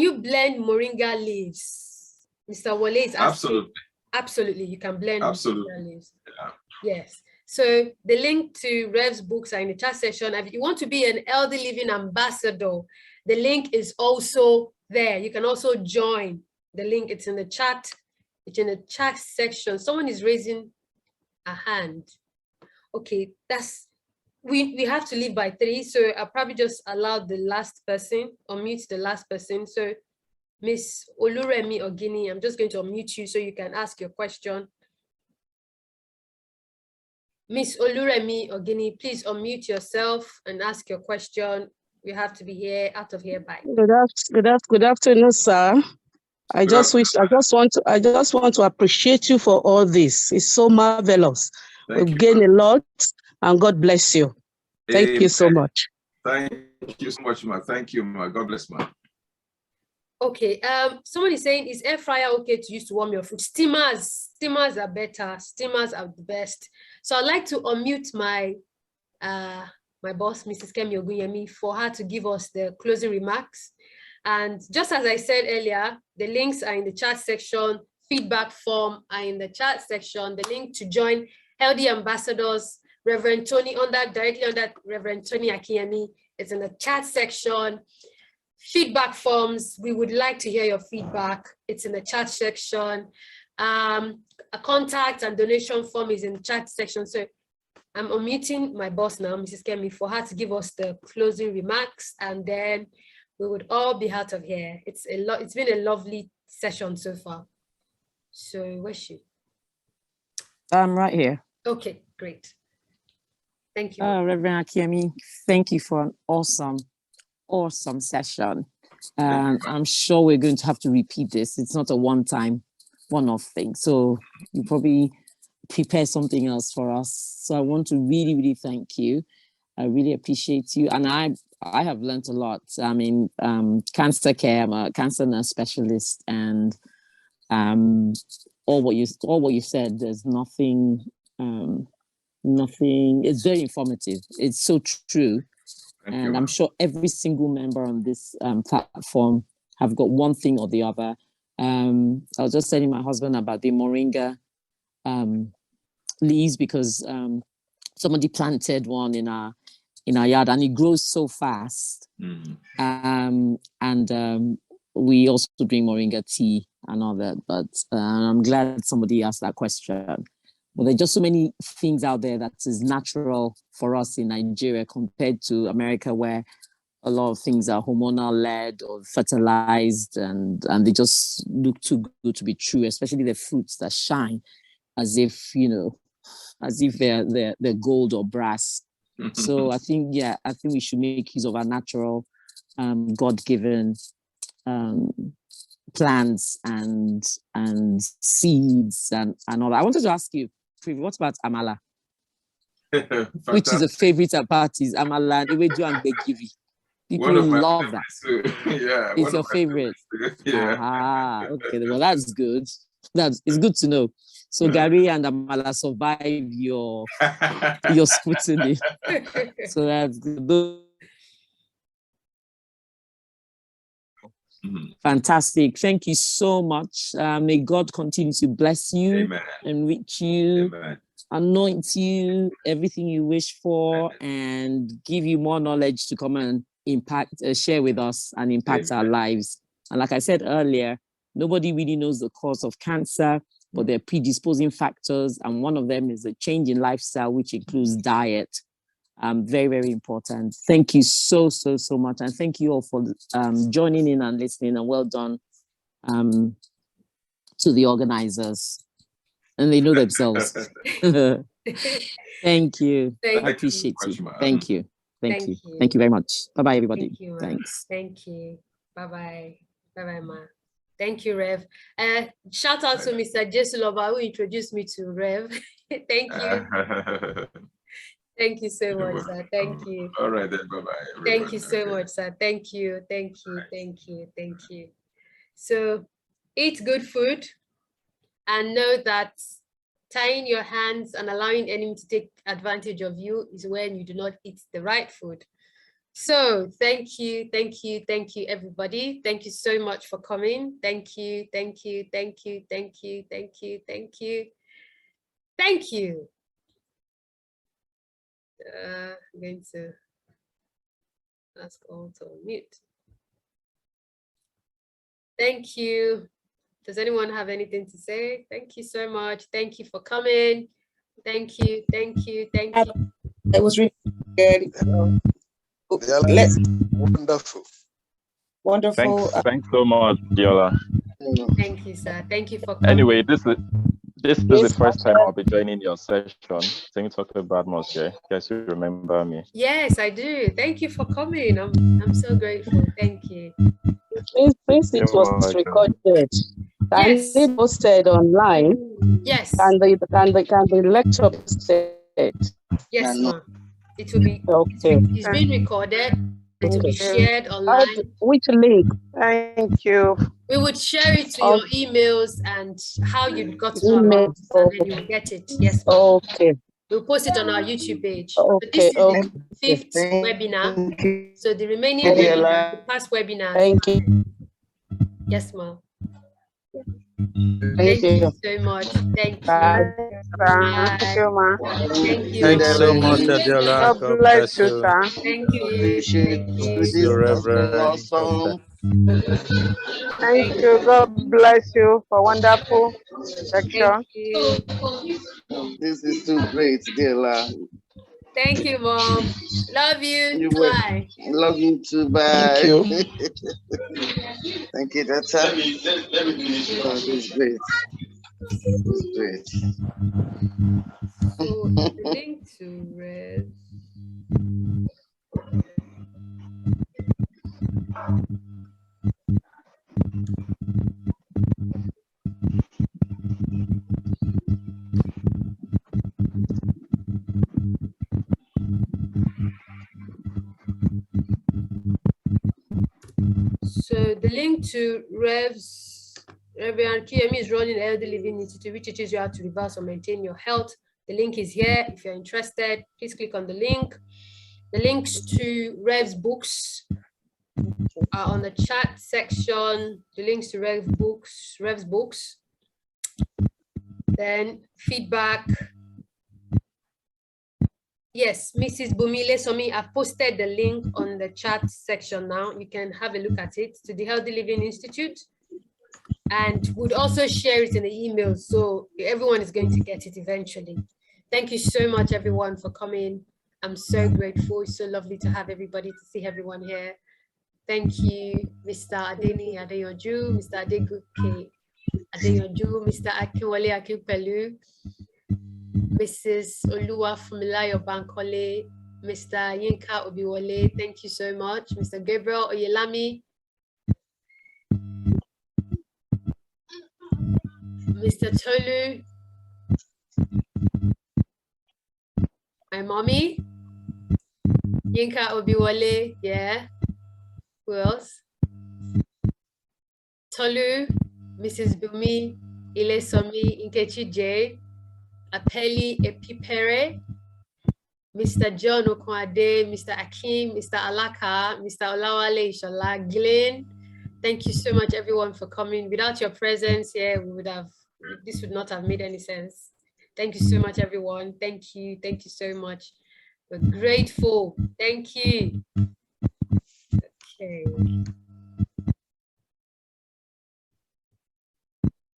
you blend moringa leaves? Mr. Wale is asking. Absolutely, you can blend moringa leaves. Yeah. Yes. So the link to Rev's books are in the chat section. If you want to be an Healthy Living ambassador, the link is also there. You can also join. The link, it's in the chat. It's in the chat section. Someone is raising a hand. Okay, we have to leave by 3, so I'll probably just allow the last person, unmute the last person. So Miss Oluremi Ogini, I'm just going to unmute you so you can ask your question. Miss Oluremi Ogini, please unmute yourself and ask your question. You have to be out of here by. Good afternoon, sir. I just want to appreciate you for all this. It's so marvelous. We've gained a lot, and God bless you. Thank you so much. Thank you so much, ma. Thank you, ma. God bless, ma. Okay. Someone is saying, is air fryer okay to use to warm your food? Steamers are better. Steamers are the best. So I'd like to unmute my my boss, Mrs. Kemi Ogunyemi, for her to give us the closing remarks. And just as I said earlier, the links are in the chat section. Feedback form are in the chat section. The link to join Healthy Ambassadors, Reverend Tony, directly under Reverend Tony Akinyemi, is in the chat section. Feedback forms, we would like to hear your feedback. It's in the chat section. A contact and donation form is in the chat section. So I'm unmuting my boss now, Mrs. Kemi, for her to give us the closing remarks, and then we would all be out of here. It's been a lovely session so far. So where's she? I'm right here. Okay, great. Thank you. Reverend Akinyemi, thank you for an awesome session. I'm sure we're going to have to repeat this. It's not a one-off thing. So you probably prepare something else for us. So I want to really, really thank you. I really appreciate you. And I have learned a lot. I mean, cancer care, I'm a cancer nurse specialist, and all what you said, there's nothing, it's very informative. It's so true. And I'm sure every single member on this platform have got one thing or the other. I was just telling my husband about the moringa leaves, because somebody planted one in our yard, and it grows so fast. We also drink moringa tea and all that. But I'm glad somebody asked that question. But there are just so many things out there that is natural for us in Nigeria compared to America, where a lot of things are hormonal led or fertilized, and they just look too good to be true, especially the fruits that shine as if they're gold or brass. So I think we should make use of our natural, God-given plants and seeds and all that. I wanted to ask you, what about amala? Which is a favorite at parties, amala, ewedu and begiri. People love that. Yeah, it's your favorite. Yeah. Okay, well, that's good. It's good to know. So Gary and amala survive your scrutiny. So that's good. Fantastic. Thank you so much. May God continue to bless you, Amen. Enrich you, Amen. Anoint you, everything you wish for, and give you more knowledge to come and share with us and impact our lives. And like I said earlier, nobody really knows the cause of cancer, but there are predisposing factors, and one of them is a change in lifestyle, which includes diet. Very, very important. Thank you so much. And thank you all for joining in and listening, and well done to the organizers. And they know themselves. Thank you. I appreciate you. Thank you. Thank you. Thank you very much. Bye-bye, everybody. Thank you, Thanks. Thank you. Bye-bye. Bye-bye, ma. Thank you, Rev. Shout out to Mr. Jesulova, who introduced me to Rev. Thank you. Thank you so much, sir. Thank you. All right, then. Bye-bye. Thank you so much, sir. Thank you. Thank you. Thank you. Thank you. So eat good food and know that tying your hands and allowing enemy to take advantage of you is when you do not eat the right food. So thank you, everybody. Thank you so much for coming. Thank you. I'm going to ask all to mute. Thank you. Does anyone have anything to say? Thank you so much. Thank you for coming. Thank you. It was really good. Wonderful. Thanks so much, Adeola. Thank you, sir. Thank you for coming. Anyway, this is the first time I'll be joining your session. Think talk about atmosphere. Guys, you remember me? Yes, I do. Thank you for coming. I'm so grateful. Thank you. Since it was recorded, yes, can it posted online? Yes. Can the lecture posted? Yes, ma'am. It will be. Okay. It's been recorded. It will be shared online. Which link? Thank you. We would share it to your emails and how you got to know about it, and then you will get it. Yes, ma'am. Okay. We'll post it on our YouTube page. Okay. So this is the fifth webinar. So the remaining webinar, the past webinar. Thank you. Yes, ma'am. Thank you so much. Thank you. Bye. Thank you, ma. Thank you. Thanks so much, Adeola. God bless you, sir. Thank you. Thank you, Reverend. Awesome. Thank you. God bless you for wonderful section. This is too great, Adeola. Thank you, Mom. Love you. Bye. Love you too. Bye. Thank you. Thank you, Data. Oh, this is great. This is great. So the link to Red. So the link to Reverend Akinyemi is running Healthy Living Institute, which teaches you how to reverse or maintain your health. The link is here. If you're interested, please click on the link. The links to Rev's books are on the chat section. The links to Rev's books. Then feedback. Yes, Mrs. Bumile Somi, I've posted the link on the chat section now. You can have a look at it, to the Healthy Living Institute. And would also share it in the email, so everyone is going to get it eventually. Thank you so much, everyone, for coming. I'm so grateful. It's so lovely to have everybody, to see everyone here. Thank you, Mr. Adeni Adeyoju, Mr. Adeguke Adeyoju, Mr. Akiwale Akipelu, Mrs. Oluwa Fumilayo Bankole, Mr. Yinka Obiwole, thank you so much. Mr. Gabriel Oyelami, Mr. Tolu, my mommy, Yinka Obiwale, yeah. Who else? Tolu, Mrs. Bumi, Ilesomi, Nkechi J, Apeli Epipere, Mr. John Okwade, Mr. Akim, Mr. Alaka, Mr. Olawale Ishola, Glenn. Thank you so much, everyone, for coming. Without your presence here, this would not have made any sense. Thank you so much, everyone. Thank you so much. We're grateful. Thank you. Okay.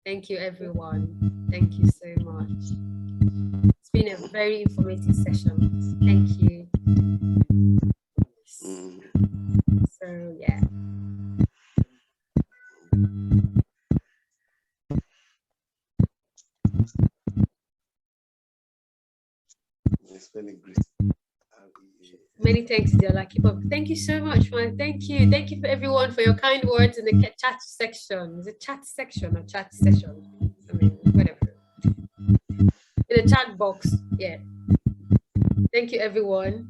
Thank you, everyone. Thank you so much. It's been a very informative session. Thank you. So, yeah. It's very great. Many thanks, Adeola. Keep up. Thank you so much, man. Thank you. Thank you for everyone for your kind words in the chat section. Is it chat section or chat session? I mean, whatever. In the chat box. Yeah. Thank you, everyone.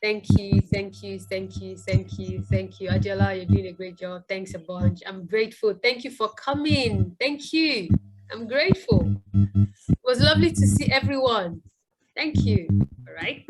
Thank you. Adeola, you're doing a great job. Thanks a bunch. I'm grateful. Thank you for coming. Thank you. I'm grateful. It was lovely to see everyone. Thank you. All right.